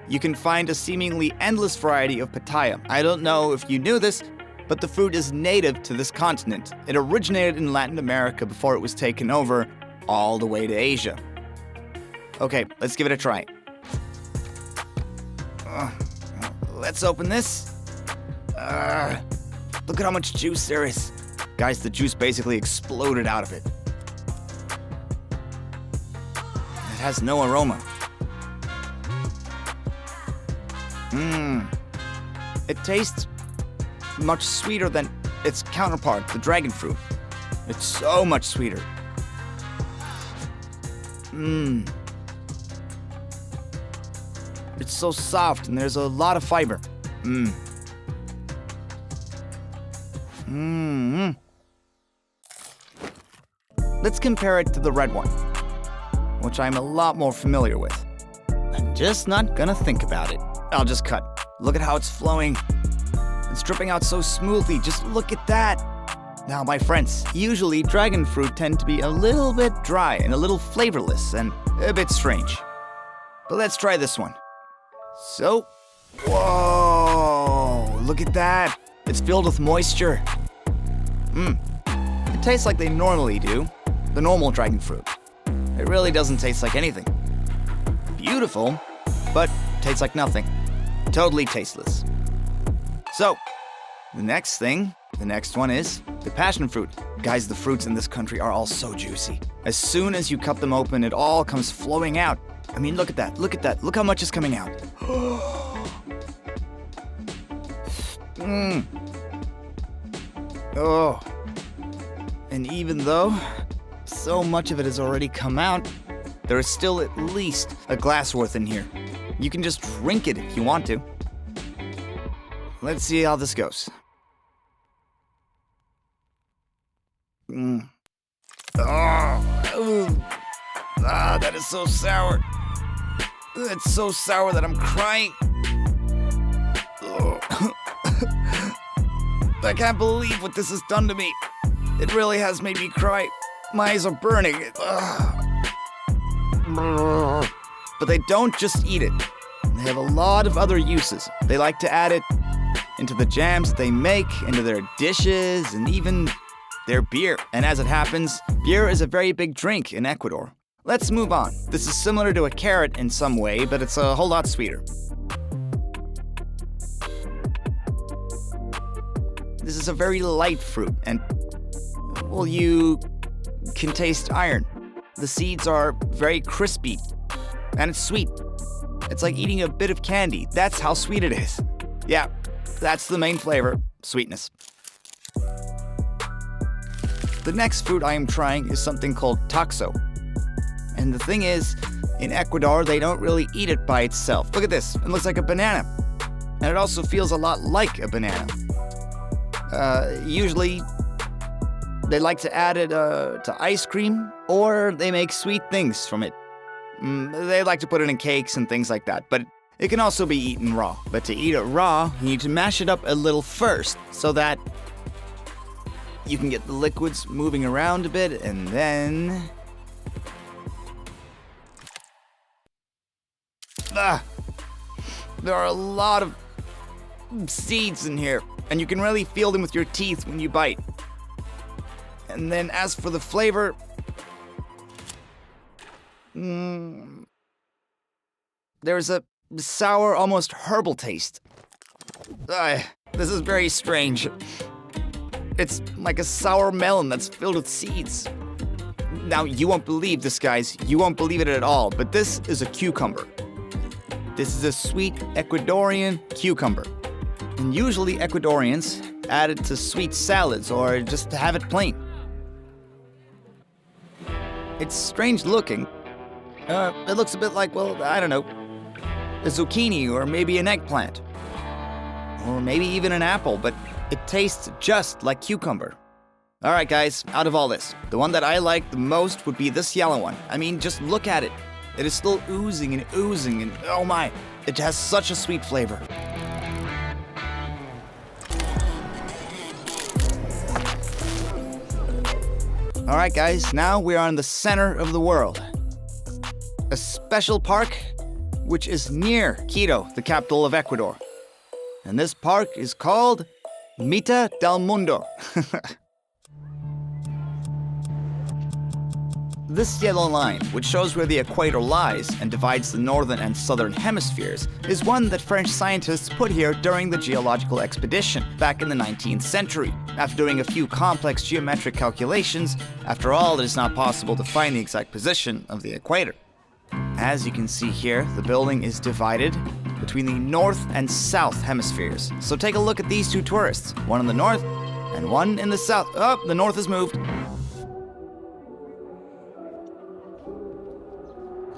you can find a seemingly endless variety of pitaya. I don't know if you knew this, but the fruit is native to this continent. It originated in Latin America before it was taken over all the way to Asia. Okay, let's give it a try. Let's open this. Look at how much juice there is. Guys, the juice basically exploded out of it. It has no aroma. It tastes much sweeter than its counterpart, the dragon fruit. It's so much sweeter. It's so soft and there's a lot of fiber. Let's compare it to the red one, which I'm a lot more familiar with. I'm just not gonna think about it. I'll just cut. Look at how it's flowing. It's dripping out so smoothly. Just look at that. Now, my friends, usually dragon fruit tend to be a little bit dry and a little flavorless and a bit strange. But let's try this one. So, whoa, look at that. It's filled with moisture. It tastes like they normally do, the normal dragon fruit. It really doesn't taste like anything. Beautiful, but tastes like nothing. Totally tasteless. So, the next one is the passion fruit. Guys, the fruits in this country are all so juicy. As soon as you cut them open, it all comes flowing out. I mean, look at that, look how much is coming out. Oh. And even though so much of it has already come out, there is still at least a glass worth in here. You can just drink it if you want to. Let's see how this goes. That is so sour. It's so sour that I'm crying. I can't believe what this has done to me. It really has made me cry. My eyes are burning. But they don't just eat it. They have a lot of other uses. They like to add it into the jams they make, into their dishes, and even their beer. And as it happens, beer is a very big drink in Ecuador. Let's move on. This is similar to a carrot in some way, but it's a whole lot sweeter. This is a very light fruit, and, well, you can taste iron. The seeds are very crispy, and it's sweet. It's like eating a bit of candy. That's how sweet it is. Yeah, that's the main flavor, sweetness. The next fruit I am trying is something called taxo. And the thing is, in Ecuador, they don't really eat it by itself. Look at this, it looks like a banana. And it also feels a lot like a banana. Usually, they like to add it to ice cream, or they make sweet things from it. They like to put it in cakes and things like that, but it can also be eaten raw. But to eat it raw, you need to mash it up a little first, so that you can get the liquids moving around a bit, and then... there are a lot of seeds in here, and you can really feel them with your teeth when you bite. And then as for the flavor, there's a sour, almost herbal taste. This is very strange. It's like a sour melon that's filled with seeds. Now, you won't believe this, guys. You won't believe it at all, but this is a cucumber. This is a sweet Ecuadorian cucumber. And usually Ecuadorians add it to sweet salads or just to have it plain. It's strange looking. It looks a bit like, well, I don't know, a zucchini or maybe an eggplant. or maybe even an apple, but it tastes just like cucumber. Alright guys, out of all this, the one that I like the most would be this yellow one. I mean, just look at it. It is still oozing and oh my, it has such a sweet flavor. Alright guys, now we are in the center of the world. A special park which is near Quito, the capital of Ecuador. And this park is called Mitad del Mundo. This yellow line, which shows where the equator lies and divides the northern and southern hemispheres, is one that French scientists put here during the geological expedition back in the 19th century. After doing a few complex geometric calculations, after all, it is not possible to find the exact position of the equator. As you can see here, the building is divided between the north and south hemispheres. So take a look at these two tourists, one in the north and one in the south. Oh, the north has moved.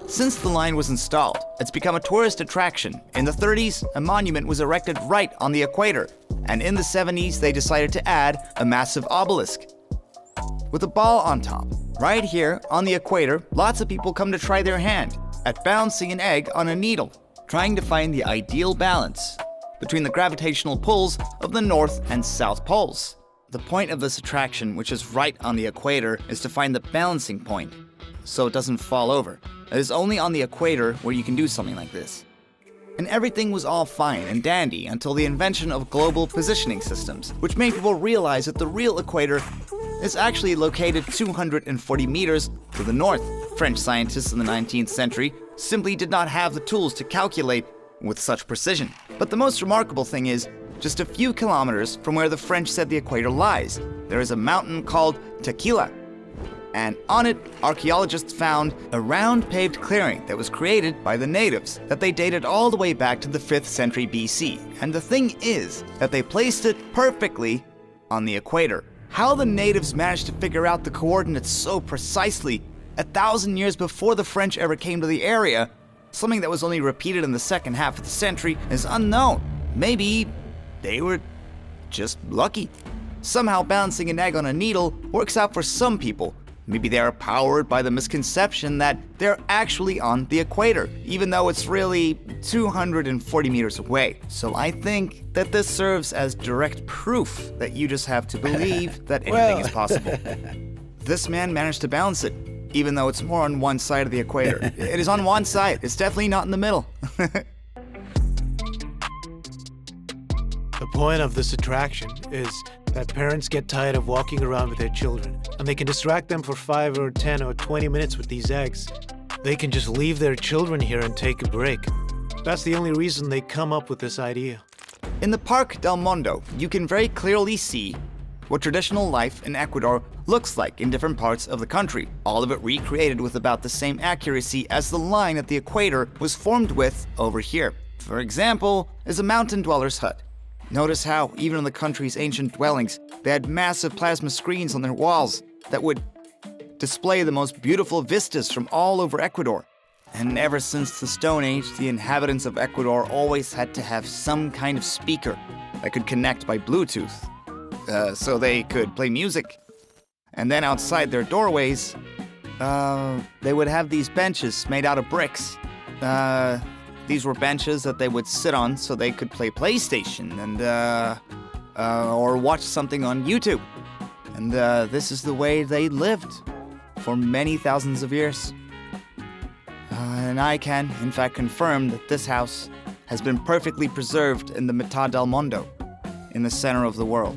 Since the line was installed, it's become a tourist attraction. In the 30s, a monument was erected right on the equator, and in the 70s, they decided to add a massive obelisk with a ball on top. Right here on the equator, lots of people come to try their hand at balancing an egg on a needle, trying to find the ideal balance between the gravitational pulls of the north and south poles. The point of this attraction, which is right on the equator, is to find the balancing point so it doesn't fall over. It is only on the equator where you can do something like this. And everything was all fine and dandy until the invention of global positioning systems, which made people realize that the real equator is actually located 240 meters to the north. French scientists in the 19th century simply did not have the tools to calculate with such precision. But the most remarkable thing is, just a few kilometers from where the French said the equator lies, there is a mountain called Tequila. And on it, archaeologists found a round paved clearing that was created by the natives that they dated all the way back to the 5th century BC. And the thing is that they placed it perfectly on the equator. How the natives managed to figure out the coordinates so precisely 1,000 years before the French ever came to the area, something that was only repeated in the second half of the century, is unknown. Maybe they were just lucky. Somehow balancing an egg on a needle works out for some people. Maybe they are powered by the misconception that they're actually on the equator, even though it's really 240 meters away. So I think that this serves as direct proof that you just have to believe that anything is possible. This man managed to balance it, even though it's more on one side of the equator. It is on one side. It's definitely not in the middle. The point of this attraction is that parents get tired of walking around with their children, and they can distract them for 5 or 10 or 20 minutes with these eggs. They can just leave their children here and take a break. That's the only reason they come up with this idea. In the Parque del Mundo, you can very clearly see what traditional life in Ecuador looks like in different parts of the country, all of it recreated with about the same accuracy as the line that the equator was formed with over here. For example, is a mountain dweller's hut. Notice how, even in the country's ancient dwellings, they had massive plasma screens on their walls that would display the most beautiful vistas from all over Ecuador. And ever since the Stone Age, the inhabitants of Ecuador always had to have some kind of speaker that could connect by Bluetooth, so they could play music. And then outside their doorways, they would have these benches made out of bricks. These were benches that they would sit on so they could play PlayStation and or watch something on YouTube. And this is the way they lived for many thousands of years. And I can, in fact, confirm that this house has been perfectly preserved in the Mitad del Mundo, in the center of the world.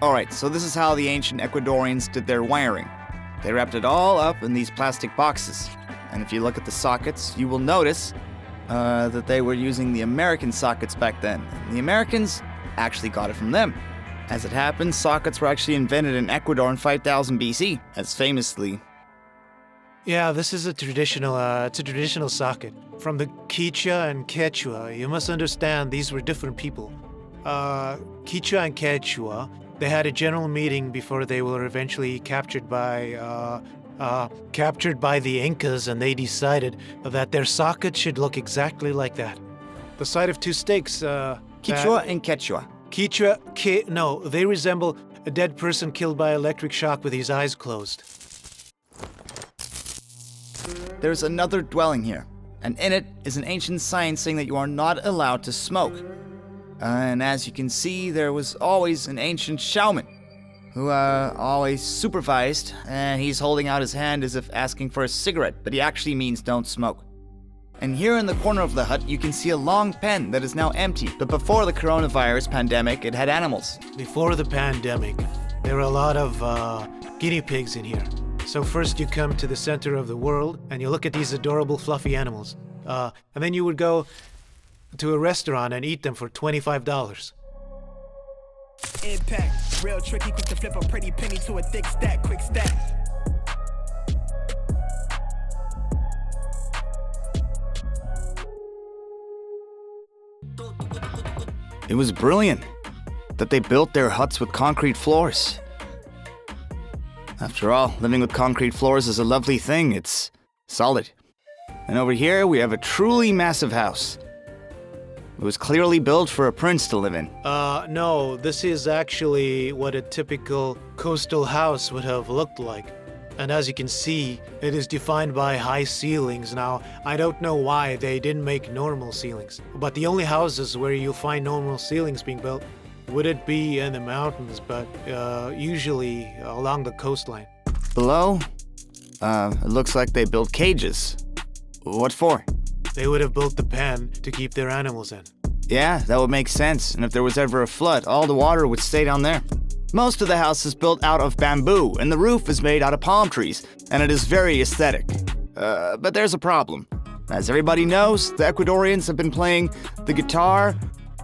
Alright, so this is how the ancient Ecuadorians did their wiring. They wrapped it all up in these plastic boxes. And if you look at the sockets, you will notice that they were using the American sockets back then. And the Americans actually got it from them. As it happens, sockets were actually invented in Ecuador in 5000 BC, as famously. Yeah, this is a traditional socket. From the Quichua and Quechua, you must understand these were different people. Quichua and Quechua, they had a general meeting before they were eventually captured by the Incas, and they decided that their socket should look exactly like that. The sight of two stakes, Quichua and Quechua. No, they resemble a dead person killed by electric shock with his eyes closed. There's another dwelling here, and in it is an ancient sign saying that you are not allowed to smoke. And as you can see, there was always an ancient shaman who always supervised, and he's holding out his hand as if asking for a cigarette, but he actually means don't smoke. And here in the corner of the hut, you can see a long pen that is now empty, but before the coronavirus pandemic, it had animals. Before the pandemic, there were a lot of guinea pigs in here. So first you come to the center of the world, and you look at these adorable fluffy animals. And then you would go to a restaurant and eat them for $25. Impact, real tricky, quick to flip a pretty penny to a thick stack, quick stack. It was brilliant that they built their huts with concrete floors. After all, living with concrete floors is a lovely thing. It's solid. And over here, we have a truly massive house. It was clearly built for a prince to live in. No, this is actually what a typical coastal house would have looked like. And as you can see, it is defined by high ceilings. Now, I don't know why they didn't make normal ceilings, but the only houses where you'll find normal ceilings being built wouldn't be in the mountains, but usually along the coastline. Below, it looks like they built cages. What for? They would have built the pen to keep their animals in. Yeah, that would make sense. And if there was ever a flood, all the water would stay down there. Most of the house is built out of bamboo, and the roof is made out of palm trees, and it is very aesthetic. But there's a problem. As everybody knows, the Ecuadorians have been playing the guitar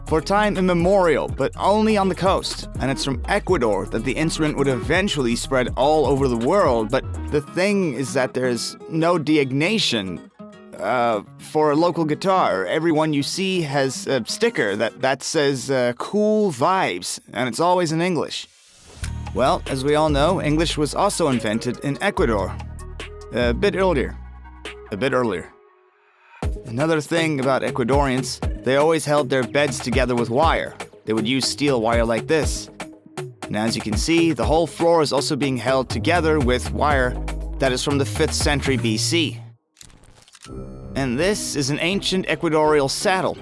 for time immemorial, but only on the coast. And it's from Ecuador that the instrument would eventually spread all over the world, but the thing is that there's no designation for a local guitar. Everyone you see has a sticker that says cool vibes, and it's always in English. Well, as we all know, English was also invented in Ecuador. A bit earlier. Another thing about Ecuadorians, they always held their beds together with wire. They would use steel wire like this. And as you can see, the whole floor is also being held together with wire that is from the 5th century BC. And this is an ancient Ecuadorial saddle.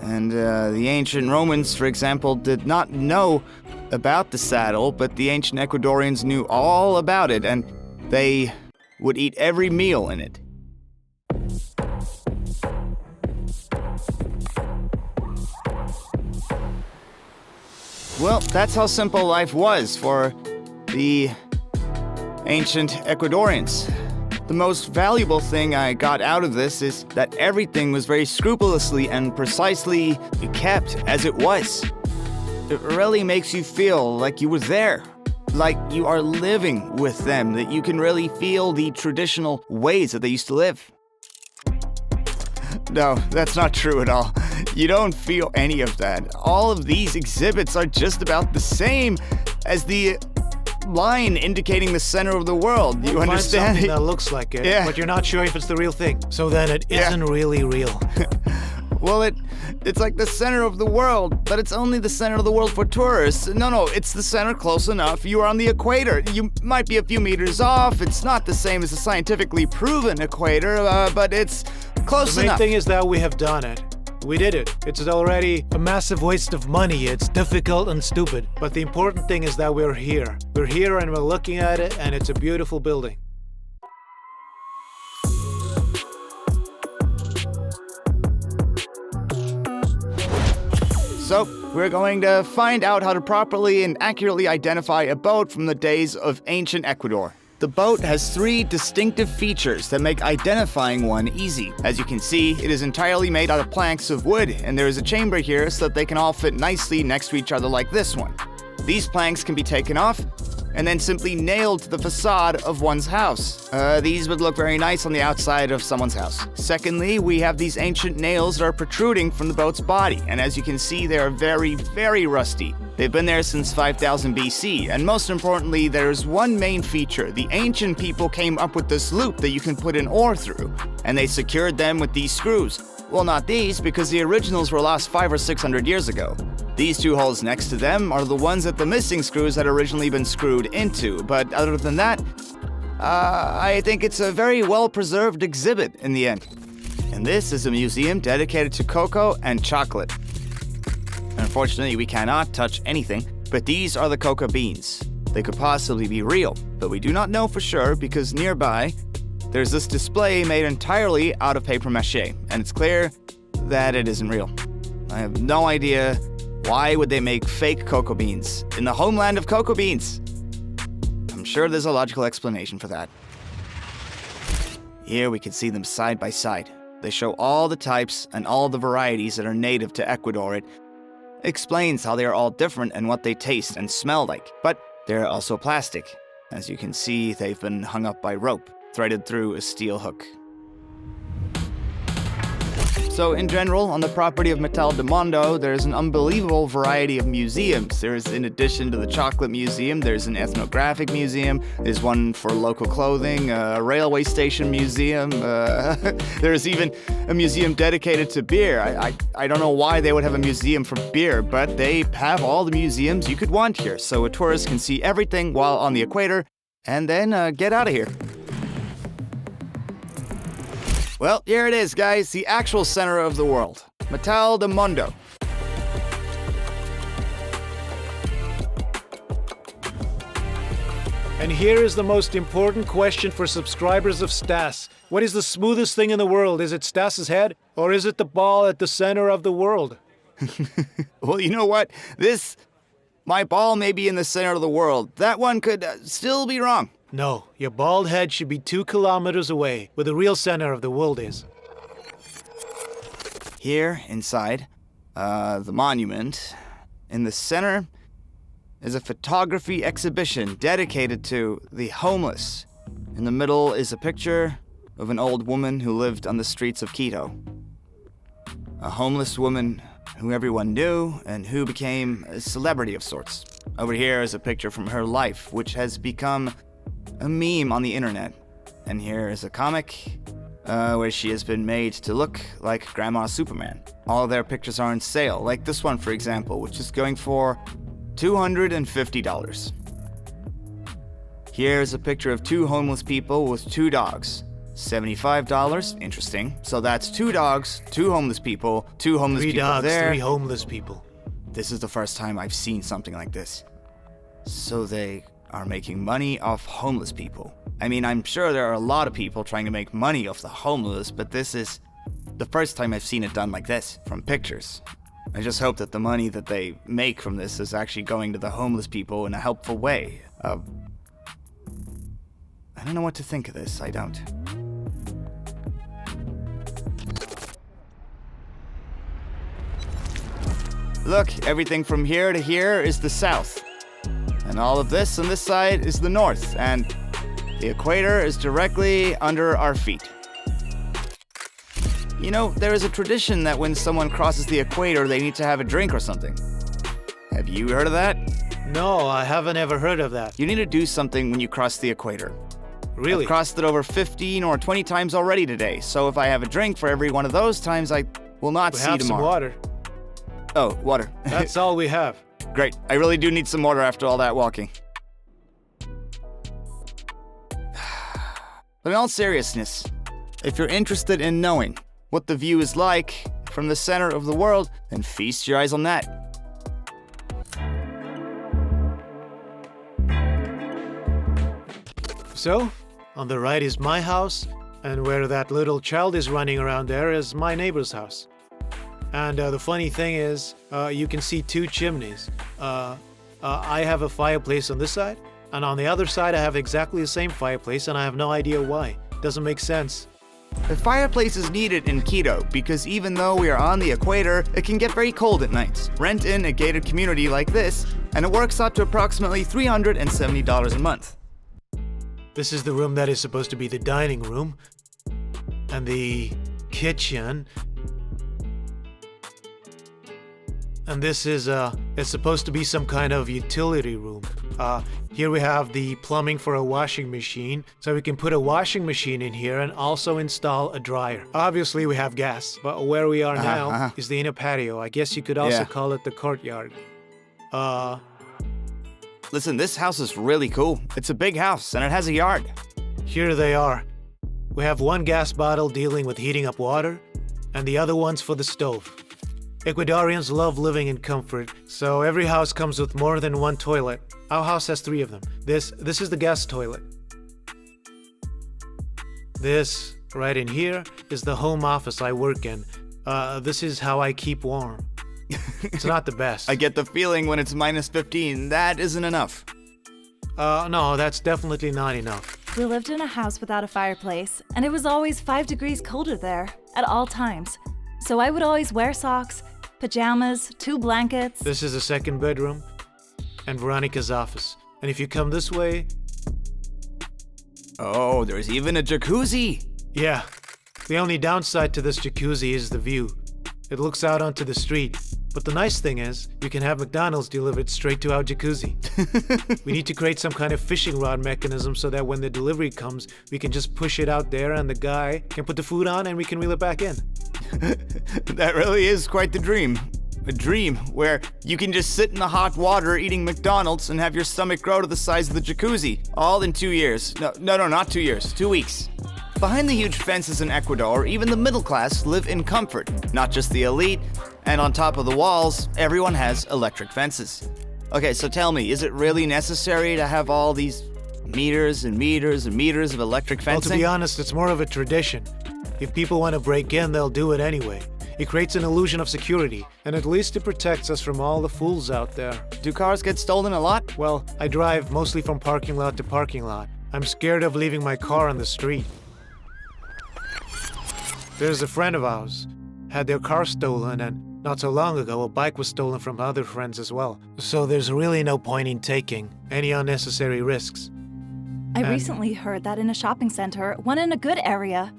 And the ancient Romans, for example, did not know about the saddle, but the ancient Ecuadorians knew all about it, and they would eat every meal in it. Well, that's how simple life was for the ancient Ecuadorians. The most valuable thing I got out of this is that everything was very scrupulously and precisely kept as it was. It really makes you feel like you were there, like you are living with them, that you can really feel the traditional ways that they used to live. No, that's not true at all. You don't feel any of that. All of these exhibits are just about the same as the line indicating the center of the world. You understand? Find something that looks like it, Yeah. but you're not sure if it's the real thing. So then it isn't really real. Well, it's like the center of the world, but it's only the center of the world for tourists. No, it's the center close enough. You are on the equator. You might be a few meters off. It's not the same as a scientifically proven equator, but it's close The main enough. thing is that we have done it. We did it. It's already a massive waste of money. It's difficult and stupid. But the important thing is that we're here. We're here and we're looking at it, and it's a beautiful building. So, we're going to find out how to properly and accurately identify a boat from the days of ancient Ecuador. The boat has 3 distinctive features that make identifying one easy. As you can see, it is entirely made out of planks of wood, and there is a chamber here so that they can all fit nicely next to each other like this one. These planks can be taken off and then simply nailed to the facade of one's house. These would look very nice on the outside of someone's house. Secondly, we have these ancient nails that are protruding from the boat's body, and as you can see, they are very, very rusty. They've been there since 5000 BC, and most importantly, there's one main feature. The ancient people came up with this loop that you can put an oar through, and they secured them with these screws. Well, not these, because the originals were lost 500 or 600 years ago. These two holes next to them are the ones that the missing screws had originally been screwed into, but other than that, I think it's a very well-preserved exhibit in the end. And this is a museum dedicated to cocoa and chocolate. Unfortunately, we cannot touch anything, but these are the cocoa beans. They could possibly be real, but we do not know for sure because nearby, there's this display made entirely out of paper mache, and it's clear that it isn't real. I have no idea why would they make fake cocoa beans in the homeland of cocoa beans. I'm sure there's a logical explanation for that. Here we can see them side by side. They show all the types and all the varieties that are native to Ecuador. It explains how they are all different and what they taste and smell like. But they're also plastic. As you can see, they've been hung up by rope, threaded through a steel hook. So in general, on the property of Metal Delondo, there's an unbelievable variety of museums. There's, in addition to the chocolate museum, there's an ethnographic museum, there's one for local clothing, a railway station museum, there's even a museum dedicated to beer. I don't know why they would have a museum for beer, but they have all the museums you could want here, so a tourist can see everything while on the equator, and then get out of here. Well, here it is, guys, the actual center of the world. Metal Delondo. And here is the most important question for subscribers of Stas. What is the smoothest thing in the world? Is it Stas's head, or is it the ball at the center of the world? Well, you know what? My ball may be in the center of the world. That one could still be wrong. No, your bald head should be 2 kilometers away, where the real center of the world is. Here, inside, the monument, in the center, is a photography exhibition dedicated to the homeless. In the middle is a picture of an old woman who lived on the streets of Quito. A homeless woman who everyone knew and who became a celebrity of sorts. Over here is a picture from her life, which has become a meme on the internet. And here is a comic where she has been made to look like Grandma Superman. All of their pictures are on sale, like this one, for example, which is going for $250. Here's a picture of 2 homeless people with 2 dogs. $75. Interesting. So that's 2 dogs, 2 homeless people, 2 homeless 3 people dogs, there. 3 homeless people. This is the first time I've seen something like this. So they are making money off homeless people. I mean, I'm sure there are a lot of people trying to make money off the homeless, but this is the first time I've seen it done like this, from pictures. I just hope that the money that they make from this is actually going to the homeless people in a helpful way. I don't know what to think of this, I don't. Look, everything from here to here is the south. And all of this on this side is the north, and the equator is directly under our feet. You know, there is a tradition that when someone crosses the equator, they need to have a drink or something. Have you heard of that? No, I haven't ever heard of that. You need to do something when you cross the equator. Really? I've crossed it over 15 or 20 times already today, so if I have a drink for every one of those times, I will not see have tomorrow. some water. Oh, water. That's all we have. Great. I really do need some water after all that walking. But in all seriousness, if you're interested in knowing what the view is like from the center of the world, then feast your eyes on that. So, on the right is my house, and where that little child is running around there is my neighbor's house. And the funny thing is, you can see 2 chimneys. I have a fireplace on this side, and on the other side I have exactly the same fireplace, and I have no idea why. Doesn't make sense. The fireplace is needed in Quito because even though we are on the equator, it can get very cold at nights. Rent in a gated community like this, and it works out to approximately $370 a month. This is the room that is supposed to be the dining room, and the kitchen. And this is it's supposed to be some kind of utility room. Here we have the plumbing for a washing machine, so we can put a washing machine in here and also install a dryer. Obviously, we have gas, but where we are now is the inner patio. I guess you could also call it the courtyard. Listen, this house is really cool. It's a big house, and it has a yard. Here they are. We have one gas bottle dealing with heating up water, and the other one's for the stove. Ecuadorians love living in comfort, so every house comes with more than one toilet. Our house has 3 of them. This is the guest toilet. This, right in here, is the home office I work in. This is how I keep warm. It's not the best. I get the feeling when it's minus 15, that isn't enough. No, that's definitely not enough. We lived in a house without a fireplace, and it was always 5 degrees colder there, at all times. So I would always wear socks, pajamas, 2 blankets. This is the second bedroom, and Veronica's office. And if you come this way... Oh, there's even a jacuzzi! Yeah. The only downside to this jacuzzi is the view. It looks out onto the street. But the nice thing is, you can have McDonald's delivered straight to our jacuzzi. We need to create some kind of fishing rod mechanism so that when the delivery comes, we can just push it out there and the guy can put the food on and we can reel it back in. That really is quite the dream. A dream where you can just sit in the hot water eating McDonald's and have your stomach grow to the size of the jacuzzi. All in 2 years. No, not 2 years. 2 weeks. Behind the huge fences in Ecuador, even the middle class live in comfort, not just the elite. And on top of the walls, everyone has electric fences. Okay, so tell me, is it really necessary to have all these meters and meters and meters of electric fencing? Well, to be honest, it's more of a tradition. If people want to break in, they'll do it anyway. It creates an illusion of security, and at least it protects us from all the fools out there. Do cars get stolen a lot? Well, I drive mostly from parking lot to parking lot. I'm scared of leaving my car on the street. There's a friend of ours, had their car stolen, and not so long ago a bike was stolen from other friends as well. So there's really no point in taking any unnecessary risks. I recently heard that in a shopping center, one in a good area,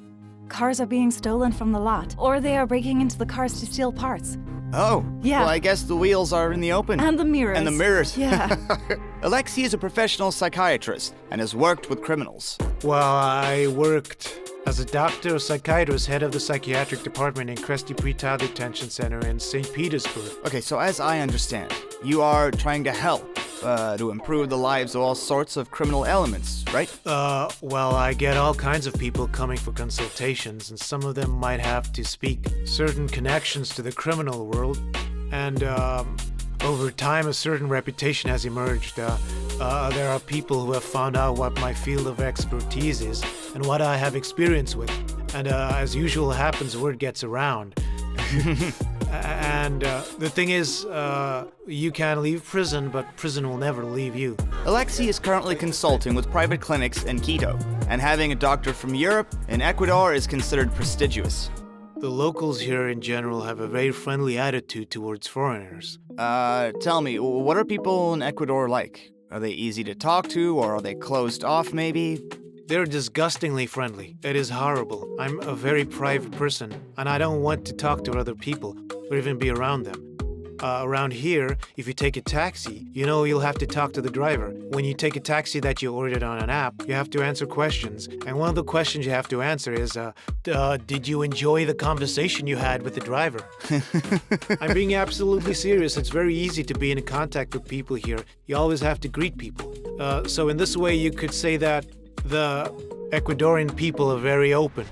cars are being stolen from the lot, or they are breaking into the cars to steal parts. Oh, yeah. Well, I guess the wheels are in the open. And the mirrors. And the mirrors. Yeah. Alexi is a professional psychiatrist and has worked with criminals. Well, I worked as a doctor or psychiatrist, head of the psychiatric department in Cresty Pretrial Detention Center in St. Petersburg. Okay, so as I understand, you are trying to help to improve the lives of all sorts of criminal elements, right? Well, I get all kinds of people coming for consultations, and some of them might have to speak certain connections to the criminal world. And over time, a certain reputation has emerged. There are people who have found out what my field of expertise is and what I have experience with. And as usual happens, word gets around. And the thing is, you can leave prison, but prison will never leave you. Alexi is currently consulting with private clinics in Quito, and having a doctor from Europe in Ecuador is considered prestigious. The locals here in general have a very friendly attitude towards foreigners. Tell me, what are people in Ecuador like? Are they easy to talk to, or are they closed off, maybe? They're disgustingly friendly. It is horrible. I'm a very private person, and I don't want to talk to other people or even be around them. Around here, if you take a taxi, you know you'll have to talk to the driver. When you take a taxi that you ordered on an app, you have to answer questions. And one of the questions you have to answer is, did you enjoy the conversation you had with the driver? I'm being absolutely serious. It's very easy to be in contact with people here. You always have to greet people. So in this way, you could say that the Ecuadorian people are very open.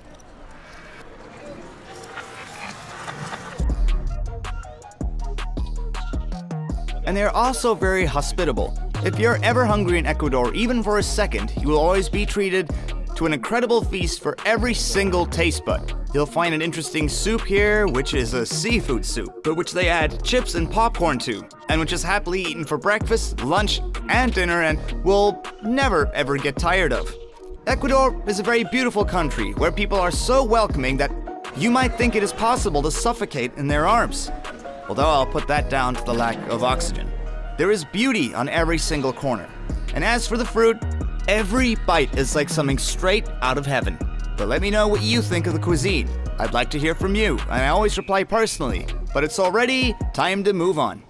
And they're also very hospitable. If you're ever hungry in Ecuador, even for a second, you will always be treated to an incredible feast for every single taste bud. You'll find an interesting soup here, which is a seafood soup, but which they add chips and popcorn to, and which is happily eaten for breakfast, lunch, and dinner, and will never ever get tired of. Ecuador is a very beautiful country where people are so welcoming that you might think it is possible to suffocate in their arms. Although I'll put that down to the lack of oxygen. There is beauty on every single corner. And as for the fruit, every bite is like something straight out of heaven. But let me know what you think of the cuisine. I'd like to hear from you, and I always reply personally. But it's already time to move on.